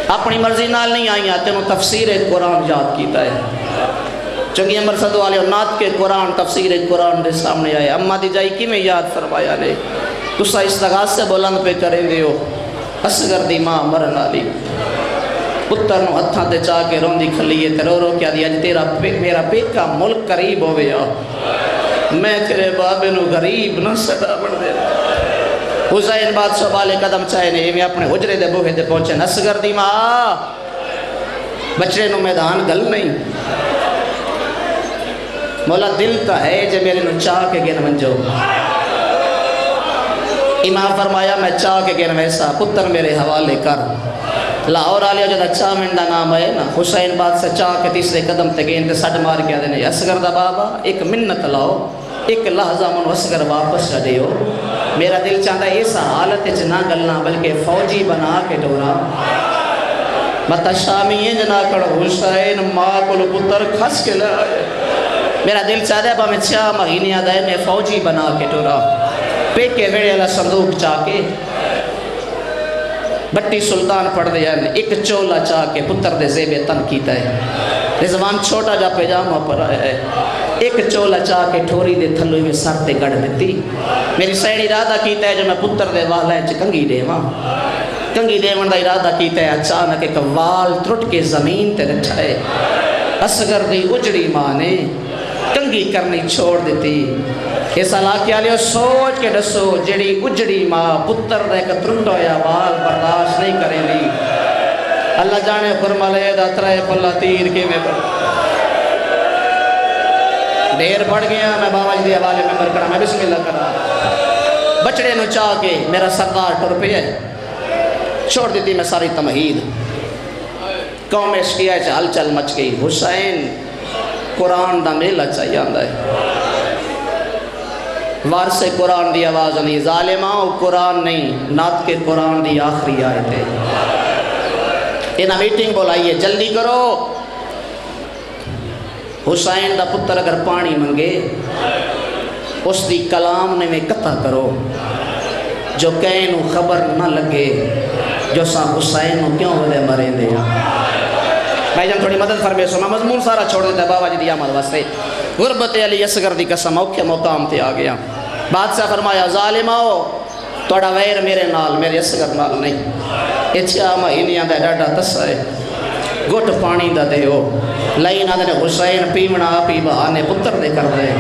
اپنی مرضی نال نہیں آئی ہیں تینوں تفسیر قرآن یاد کیتا ہے چونکہ امر صدو علیہ نات کے قرآن تفسیر قرآن دے سامنے آئے اماں دی جائی کی میں یاد فرمایا لے تسا استغاث سے بلند پہ کریں دیو اصغر دی ماں مرن آلی پتر نو ہتھاں تے چاہ کے رون دی کھلیے تے رو رو کیا دیا جی تیرا میرا پیکا ملک قریب ہوئے میں تیرے بابے نو غریب نہ صدا بڑھ دے حسین بادشاہ والے قدم چاہے نے میں اپنے حجرے دے بوہے دے پہنچے اصغر دی ماں بچڑے نو میدان گل نہیں مولا دل تا ہے جے میرے نو چاہ کے گن منجو امام فرمایا میں چاہ کے گن ویسا پتر میرے حوالے کر لاہور آلیا جدہ چاہ منڈا نام ہے نا حسین باد سے چاہ کے تیسرے قدم تے گین تے سڑ مار گیا دینے اصغر دا بابا ایک منت لاؤ ایک لحظہ من اصغر واپس چڑھے ہو. میرا دل چاہتا ہے اس حالت نہ گلنا بلکہ فوجی بنا کے ٹورا. متا شامی جنا کڑ حسین ماں کو پتر کھس کے لائے. میرا دل چاہتا ہے با میں 6 مہینے آدھائے میں فوجی بنا کے ٹورا. پیکے ویڑے اللہ صندوق چاہ کے بٹی سلطان پڑھ دیا ہے. ایک چولا چاہ کے پتر دے زیب تن کیتا ہے. رضوان چھوٹا جا پیجامہ پر آیا ہے. ایک چولا چاہ کے ٹھوری دے تھلوئی میں سر تے گڑ دیتی. میری سیڑی ارادہ کیتا ہے جو میں پتر دے والا ہے کنگھی دے ماں. کنگھی دے من دا ارادہ کیتا ہے اچانک ایک وال ترٹ کے زمین تے رٹھا ہے. اصغر دی اجڑی ماں نے کنگھی کرنی چھوڑ دیتی. اس علاقے والے سوچ کے دسو جڑی اجڑی ماں پتر دے ایک ترٹ ہویا وال برداشت نہیں کرے لی. اللہ جانے فرمالے دا ترائے پلہ تیر کے میں پڑھ دیر پڑ گیا. میں بابا جی دے حوالے میں مر کرا. میں بسم اللہ کرا. بچڑے نو چاہ کے میرا سردار ٹر پہ ہے. چھوڑ دیتی میں ساری تمہید. قوم عشقیہ چا ہل چل مچ گئی. حسین قرآن دا میلہ چاہیے آندہ ہے. وارث قرآن دی آواز نہیں. ظالماں قرآن نہیں نات کے قرآن دی آخری آیت ہے. انہا میٹنگ بولائیے جلدی کرو. حسین دا پتر اگر پانی منگے اس دی کلام نے میں قطع کرو. جو کہنو خبر نہ لگے جو سا حسین نو کیوں ودے مرے دے. بھائی جان تھوڑی مدد فرمے سو. میں مضمون سارا چھوڑ دیتا ہے بابا جی دی آمد واسطے. غربت علی اصغر دی قسم اوکھے مقام تے آ گیا. بادشاہ فرمایا ظالماؤ توڑا ویر میرے نال میرے اصغر نال نہیں. یہ 6 مہینیاں دا ڈاڈا تسا ہے. گھٹ پانی دا دے ہو لائن آدھنے حسین پیمنا آپی بہانے پتر دے کر رہے.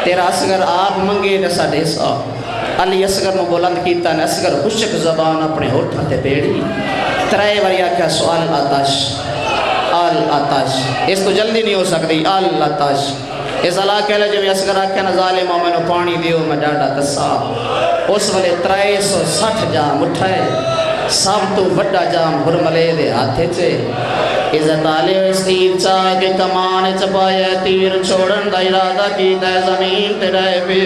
تیرا اصغر آپ منگے نسا دیسا. علی اصغر نو بلند کیتا نے. اصغر خشک زبان اپنے ہوٹھا تے پیڑی. ترائے وریا کیا سوال آتش آل آتش. اس تو جلدی نہیں ہو سکتی. آل آتش. اس علاقے لے جو میں اصغر آکھا نا ظالمہ میں نو پانی دیو میں ڈاڈا تسا. اس والے 360 جام اٹھائے. سب تو بڑا جام برملے دے ہاتھے چھے. عزت آلے و اس تیر چاہ کے کمان چپایا. تیر چھوڑن دا ارادہ کی دے زمین تے رہے بھی.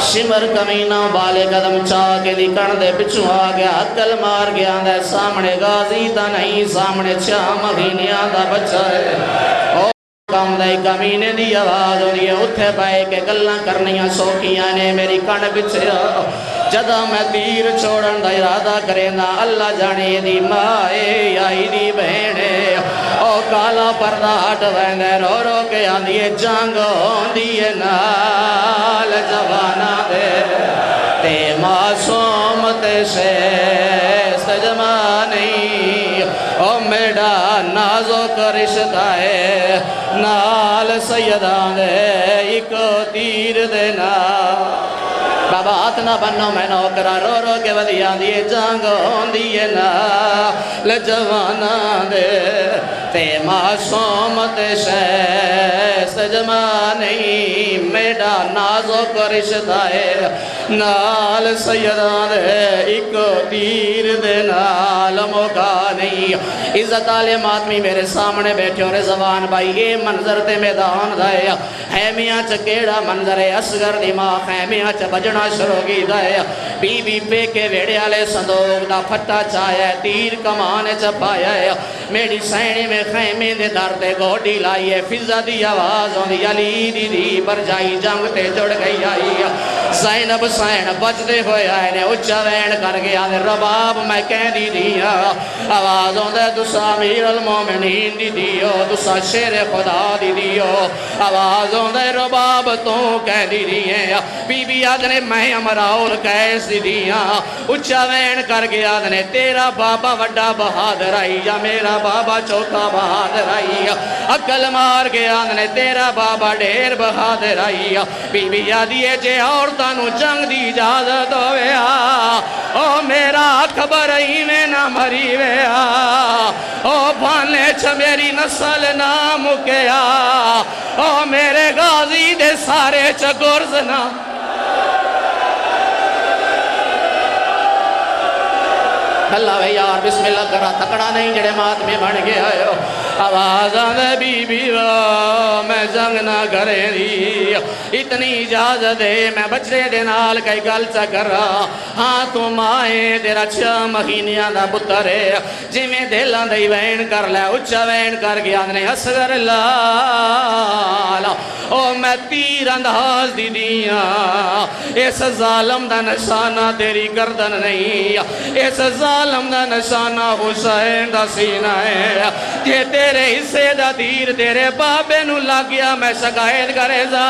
شمر کمینہ بالے قدم چاہ کے نکڑ دے پچھو آ گیا. عقل مار گیا دے سامنے غازی تا نہیں. سامنے 6 مہینیاں دا بچہ ہے. کام دائی کمینے دی آواز ہو رہی ہے. اتھے بائے کے گلہ کرنیاں سوکیاں نے میری کن بچے جدہ میں تیر چھوڑن دا ارادہ کریں نا. اللہ جانے دی مائے آئی دی بہنے او کالا پردہ ہٹ ویندے رو رو کے آندھیے جنگ ہوندیے نال جوانا دے تے معصوم تے شیست جمانی او میڈا نازو کا رشتہ ہے نال سیدان دے ایک تیر دینا. بابا ہاتھ نہ بنو میں نوکرا رو رو کے ودیاں دیئے جنگ ہوندیے نال جوانا دے تے معصومت شیست جمانی میڈا نازو کو رشتہ ہے نال سیدان دے ایک تیر دے نال موقع نہیں. عزت آلے ماتمی میرے سامنے بیٹھے اور زبان بھائی یہ منظر تے میدان دائے خیمیاں چکیڑا منظر ہے. اصغر دی ماں خیمیاں چ بجنا شروع کی دائے. بی بی پے کے ویڑے آلے صندوق دا پھٹا چایا ہے. تیر کمانے چپایا ہے. میری سینی میں خیمے دے در تے گوڑی لائی ہے. فضا دی آواز ہوں دی علی دی دی پر جائی جنگ تے جڑ گئی آئی. زینب سین بچتے ہوئے آئے نے اچھا وین کر گیا دے رباب میں کہہ دی دیا. آواز ہوں دے تسا امیر المومنین دی دیو تسا شیر خدا دی دیو. آواز ہوں دے رباب تو کہہ دی دیئے. بی بی آدھنے میں امراؤل کیس دی دیا. اچھا وین کر گیا دنے تیرا بابا وڈا بہادر آئی یا میرا بابا چوتھا بہادر آئی. عقل مار گیا دنے تیرا بابا ڈیر بہادر آئی. بی بی آدھیے جے عورتانو جنگ دی اجازت ہویا او میرا خبر ہی میں نہ مری ویا او بھانے چھ میری نسل نہ مکیا او میرے غازی دے سارے چھ گرز نہ. اللہ بھئی یار بسم اللہ کرا تکڑا نہیں جڑے مات میں بن گیا ہو. آواز آدھے بی بی میں جنگ نہ کرے دی اتنی اجازت دے میں بچڑے دے نال کئی گل چا کر رہا ہاں تو مائیں تیرا 6 مہینیاں دا پتر ہے جی میں دلان دے وین کر لے اچھا وین کر گیا نے اصغر لالا او میں تیر انداز دی دیاں اس ظالم دا نشانہ تیری گردن نہیں اس ظالم دا نشانہ حسین دا سینہ ہے کہ تیرے حصے دا تیر تیرے بابے نو لگ گیا میں شکایت کرے جا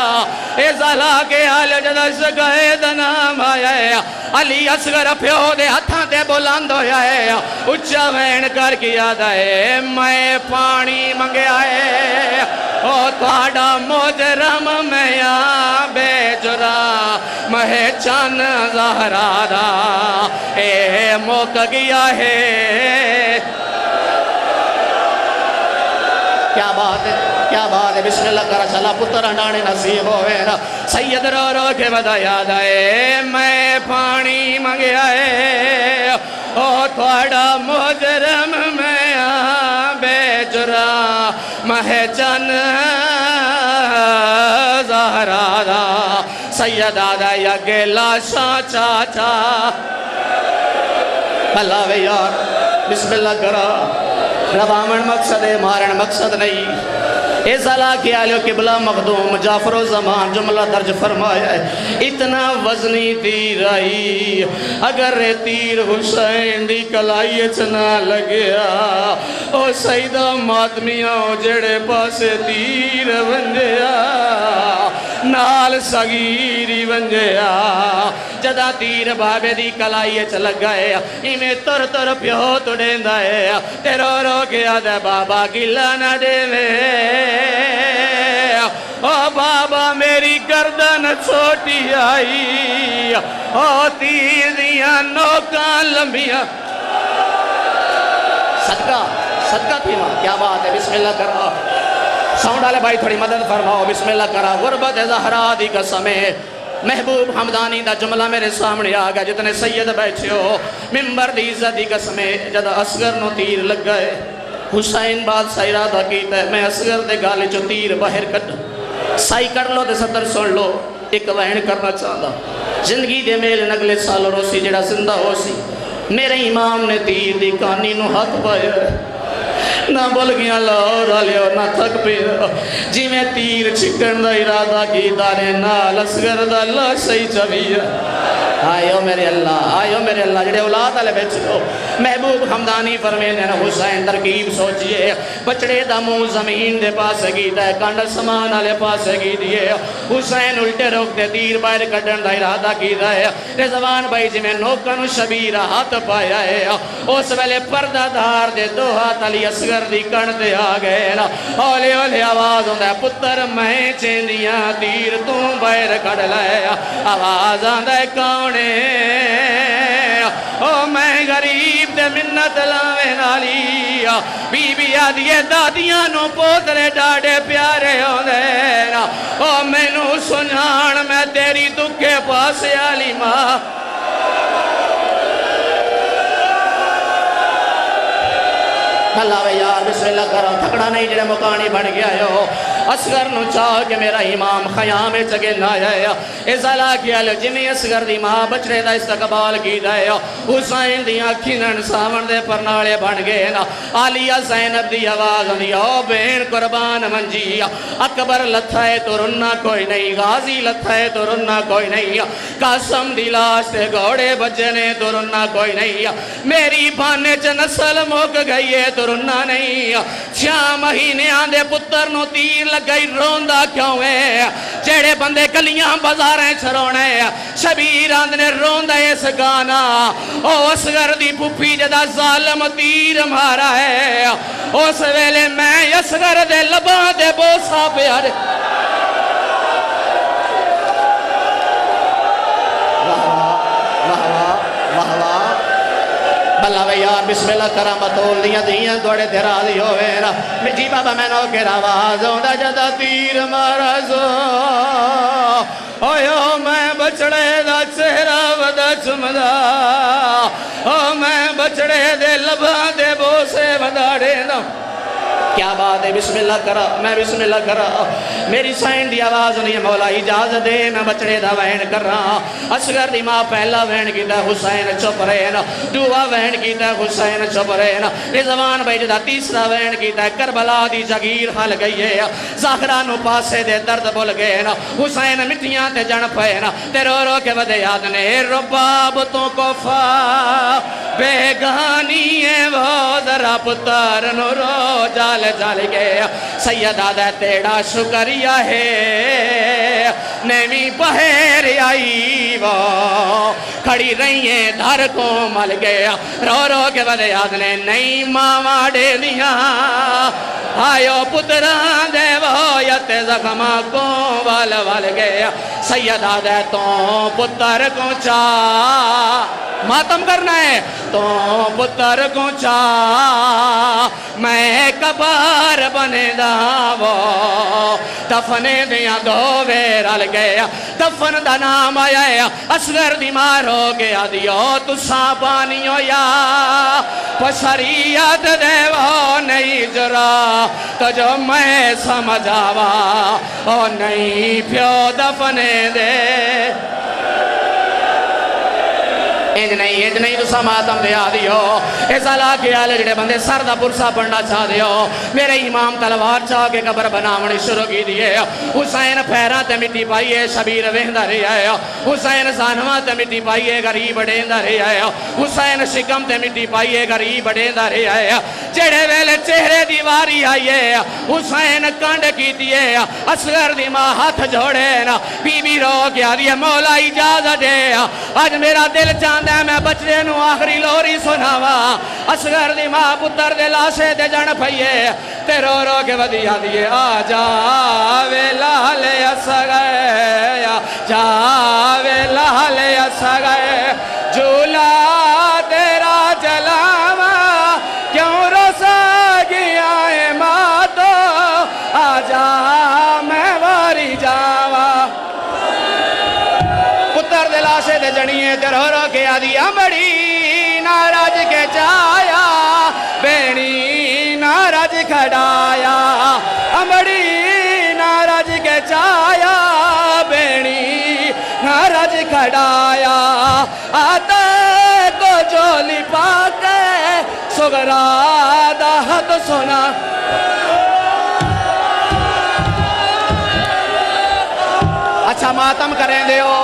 اے ظالہ کے حال جدہ شکایت نام آیا ہے علی اصغر پیو دے ہتھاں تے بلند ہویا ہے اچھا وین کر کیا دائے میں پانی منگیا ہے او تھاڑا مجرم میں یا بے جرا مہ چان زہرا دا اے موک گیا ہے کیا بات ہے کیا بات ہے بسم اللہ کرا چلا پتر انڈانے نصیب ہوئے نا سید رو رو کے بدا یاد آئے میں پانی منگیا ہے او تھوڑا مجرم میں بے جرا مہ چن زہرا دا سید آدھا یا گیلا شاہ چاچا اللہ وے یار بسم اللہ کرا ربامن مقصد ہے مارن مقصد نہیں اے ذلا کے آلیو قبلہ مخدوم جعفر و زمان جملہ درج فرمایا ہے اتنا وزنی تیر آئی اگر تیر حسین دی کلائی چنا لگیا او سیدہ ماتمیاں جڑے پاسے تیر ونجیا نال سگیری ونجیا جدا تیر بابے دی کلائی چ لگائے ایمیں تر تر پیو تو ڈیندا ہے تے رو رو کے آدھے بابا گلا نہ دے او بابا میری گردن چھوٹی آئی او تیر دیاں نوکاں لمبیاں صدقہ تھی ماں کیا بات ہے بسم اللہ کرا ساؤنڈ والے بھائی تھوڑی مدد فرماؤ بسم اللہ کرا غربت زہرا دی قسمیں محبوب حمدانی دا جملہ میرے سامنے آگا جتنے سید بیٹھے ہو ممبر دی عزت دی قسمیں جدا اصغر نو تیر لگ گئے حسین بادشاہ ارادہ کیتا ہے میں اصغر دے گالے چو تیر باہر کٹ سائی کر لو دے صدر سن لو ایک وہن کرنا چاہتا زندگی دے میل نگلے سال روسی جڑا زندہ ہو سی میرے امام نے تیر دی کانی نو ہاتھ پایا نہ بول گیا لاہور آلیو نہ تھک پیر جی میں تیر چکن دا ارادہ کی دانے نال اصغر دا اللہ صحیح چویا آئیو میرے اللہ جڑے اولاد آلے بیچو محبوب حمدانی فرمینے نا حسین ترکیب سوچئے بچڑے دا منہ زمین دے پاسے کی دے کانڈ سمان آلے پاسے کی دیئے حسین الٹے روک دے تیر باہر کٹن دا ارادہ کی دے رضوان بھائی جی میں نوکن شبیر ہاتھ پایا ہے اس ویلے پردہ دار دے دو ہاتھ علی اصغر دی کن دے آگئے نا اولے اولے آواز ہوں دے پتر میں چیندیاں تیر توں باہر کٹ لائے آواز ہوں دے کون او میں غریب دے منت لاوے نالی بی بی آدھیے دادیاں نو پوترے ڈاڑے پیارے ہو دینا او میں نو سنان میں تیری دکھے پاسے آلی ماں اللہ وے یار بسم اللہ کرو تھکڑا نہیں جڑے مکانی بن گیا ہو اصغر نو چاہ کہ میرا امام خیام چگے نہ آیا ازالہ کیا لو جمی اصغر دی ماں بچڑے دا استقبال کی دایا حسین دی آنکھینن ساون دے پرنالے بن گئے نا آلیہ زینب دی آواز دی او بین قربان منجی اکبر لتھائے تو رنہ کوئی نہیں غازی لتھائے تو رنہ کوئی نہیں قاسم دی لاش تے گھوڑے بجنے تو رنہ کوئی نہیں میری بانے چ نسل موک گئی ہے تو رنہ نہیں 6 مہینے آندے پتر نو تیر لگئی روندہ کیوں ہے جیڑے بندے کلیاں بازاریں چھرونے شبیر آندنے روندہ اس گانا او اصغر دی پھپھی جدا ظالم تیر مارا ہے اس ویلے میں اصغر دے لباں دے بوسا پیارے اللہ وے یار بسم اللہ کرم تول دیاں دیاں دوڑے تیرا دی ہوئے نا جی بابا میں نو کے راواز ہوندہ جدا تیر مارا زو اویو میں بچڑے دا چہرہ ودا چمدا او میں بچڑے دے لباں دے بوسے ودا ڈینا کیا بات ہے، بسم اللہ کرا، میں بسم اللہ کرا، میری سائن دی آواز نہیں ہے، مولا اجازت دے میں بچڑے دا وین کر رہا. اصغر دی ماں پہلا وین کیتا حسین چپ رہے نا، دوسرا وین کیتا حسین چپ رہے نا، رضوان بھائی جدا تیسرا وین کیتا کربلا دی جگیر ہل گئی ہے، زہرا نو پاسے دے درد بھول گئے نا، حسین مٹیاں تے جن پئے نا، تے رو رو کے ودے یاد نے رباب تو کوفا بیگانی ہے وہ ذرا پتر نو رو جال جال گیا. سیدہ دے تیڑا شکریہ ہے نیمی بہر آئی وہ کھڑی رہی ہیں دھر کو مل گیا. رو رو کے ودے یاد نے نئی ماما ڈے دیا آئیو پتران دے وہ یت زخمہ کو وال وال گیا. سیدہ دے تو پتر کو چاہ ماتم کرنا ہے تو پتر کو چاہ میں کبار بنے دا وہ دفنے دیا دو ویرال گیا. دفن دا نام آیا ہے اصغر دی مار ہو گیا دیو تسا بانیو یا پشریت دے وہ نہیں جرا تو جو میں سمجھاوا او نہیں پیو دفنے دے. انج نہیں تسا ماتم دیا دیو. اس علاقے آلے جڑے بندے سر دا پرسا پڑھنا چاہ دیو. میرے امام تلوار چاہ کے قبر بناونی شروع کی دیئے. حسین پھیرا تے مٹی پائیے شبیر وہندہ رہی آئے. حسین زانوہ تے مٹی پائیے غریب ڈیندہ رہی آئے. حسین شکم تے مٹی پائیے غریب ڈیندہ رہی آئے. جڑے ویلے چہرے دیواری آئیے حسین کانڈ کی دیئے. اصغر دی ماں ہاتھ جوڑے نا بی بی رو کیا دیئے مولا اجازت دے آج میرا دل چاندہ میں بچے نو آخری لوری سناوا. اصغر دی ماں پتر دے لاشے دے جن پھئیے تے رو رو کے ودیا دیئے آ جاوے لالے اصغر جاوے لالے اصغر جھولا تیرا جلاوا کیوں رسا گیا ہے ماتو آ جا میں واری جاوا. پتر دے لاشے دے جنیے تے رو رو کے آدیا بڑی ناراج کے چایا بینی ناراج کھڑایا بڑی ناراج کے چایا بینی ناراج کھڑایا. آتا کو جولی پاکے سگرا دا حد سنا. اچھا ماتم کریں دیو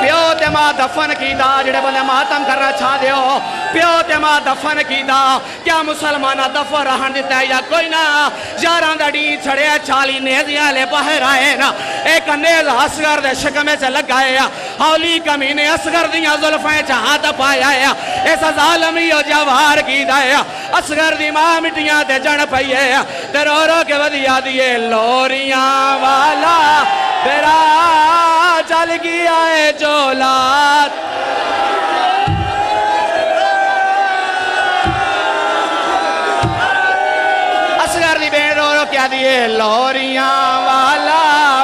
پیو تے ماں دفن کی دا جڑے بندے ماتم کرنا چاہ دیو. پیو تے ماں دفن کی دا کیا مسلمانہ دفن رہن دیتا ہے یا کوئی نا. یاران دا ڈی چھڑے 40 نیزیاں لے باہر آئے نا. ایک نیز اصغر دے شکمے سے لگائے ہولی کمینے اصغر دیاں ظلفیں چاہت پایا ہے. ایسا ظالمی و جوار کی دا ہے. اصغر دی ماں مٹیاں تے جن پئیے تے رو رو کے ودیا دیئے لوریاں والا تیرا چل گیا ہے جولات. اصغر دی بین رو رو کیا دیئے لوریاں والا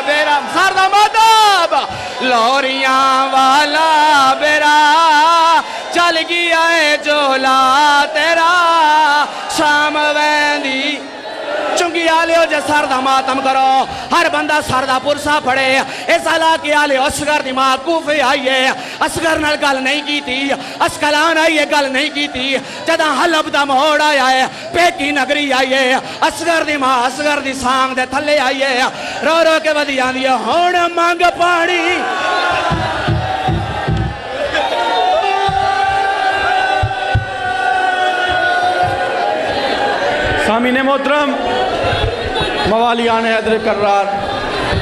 بیرا سردہ مدب لوریاں والا بیرا چل گیا ہے جولات تیرا شام ویندی. چنگی آلیو جے سردہ ماتم کرو ہر بندہ سردہ پرسا پڑے. اس علاقے آلیو اصغر دی ماں کوفے آئیے اصغر نال گل نہیں کی تھی اسکلان آئیے گل نہیں کی تھی. جدہ حلب دا موڑ آیا ہے پیکی نگری آئیے اصغر دی ماں اصغر دی سانگ دے تھلے آئیے رو رو کے بدی آندیے ہون مانگ پاڑی. سامعین محترم موالیان حیدر کرار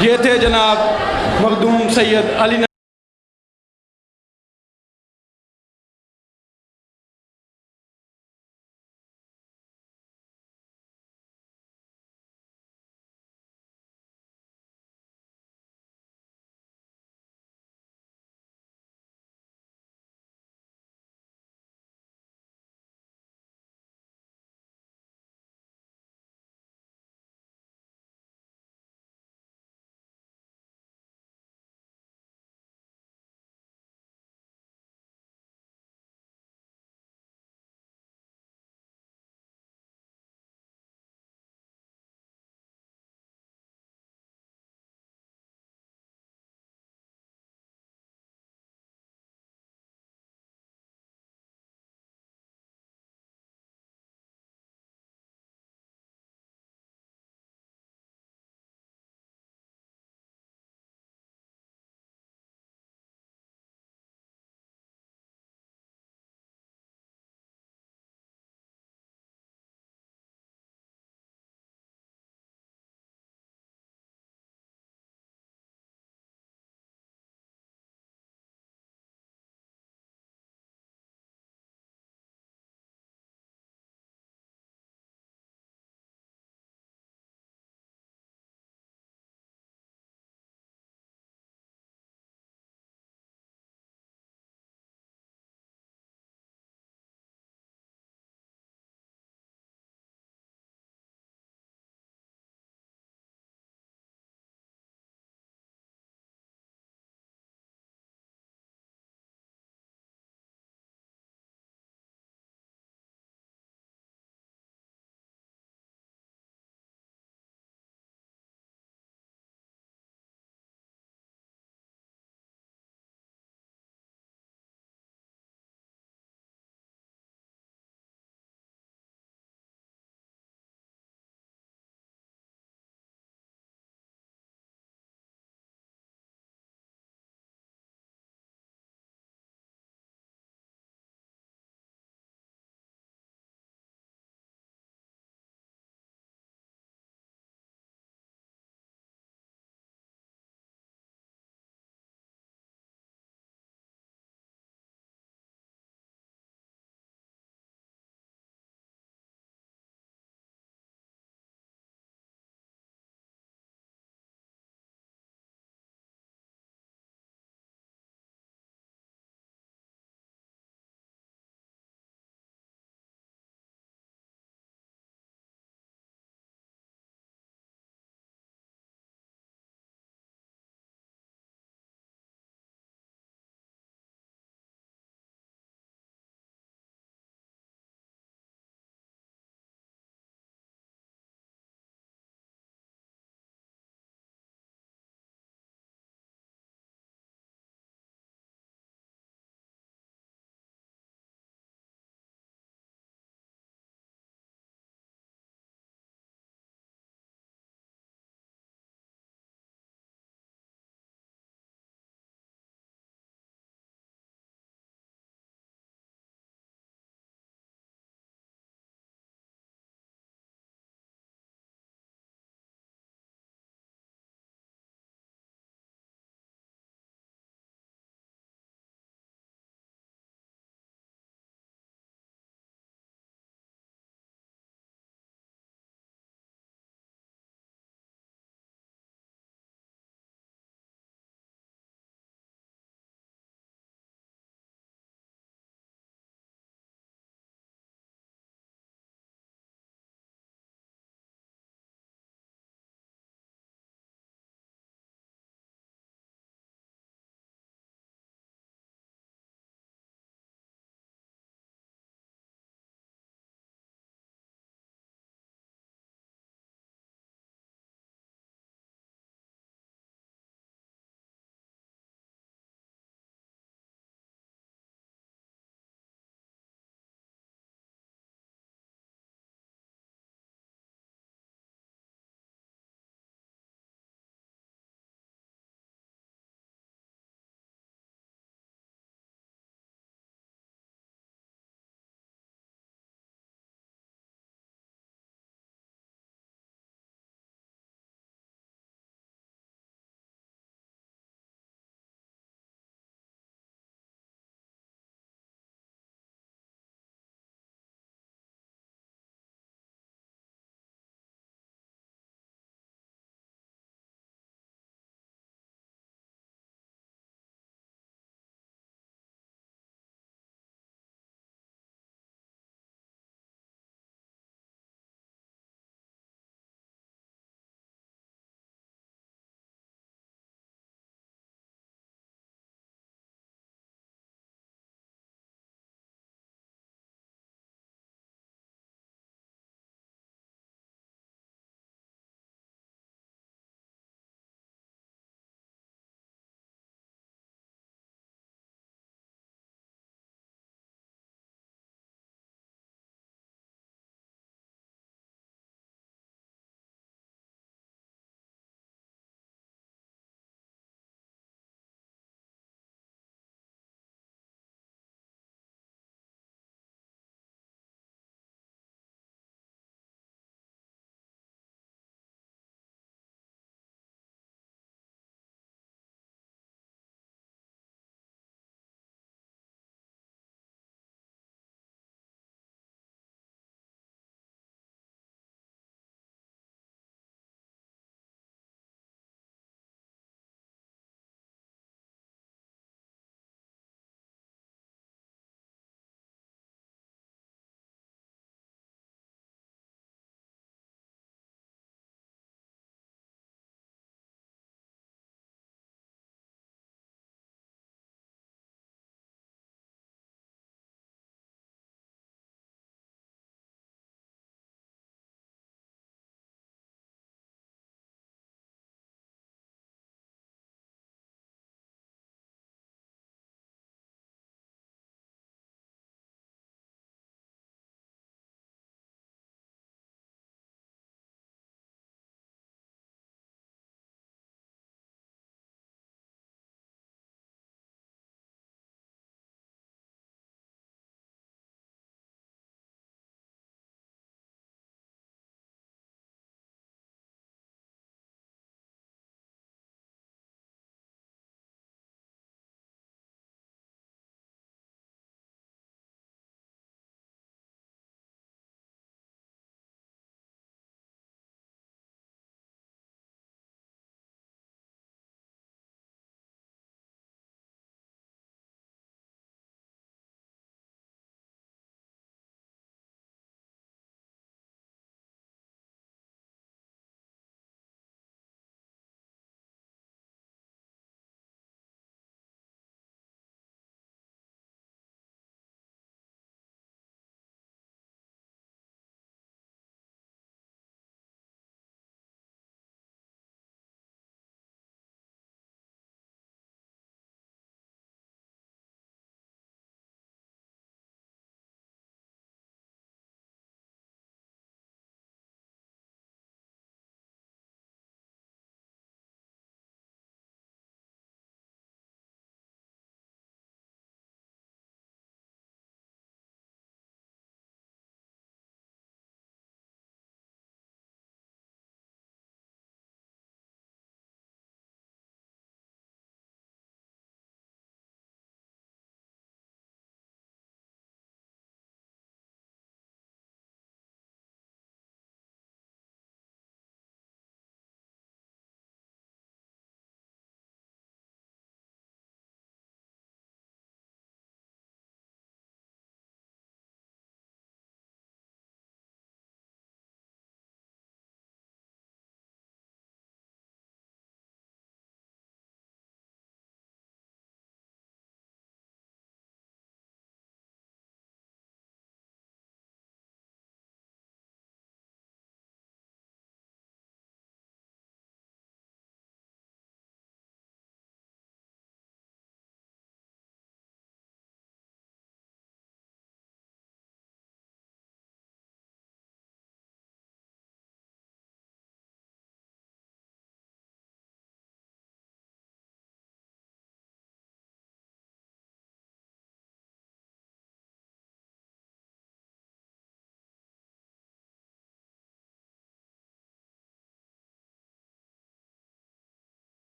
یہ تھے جناب مخدوم سید علی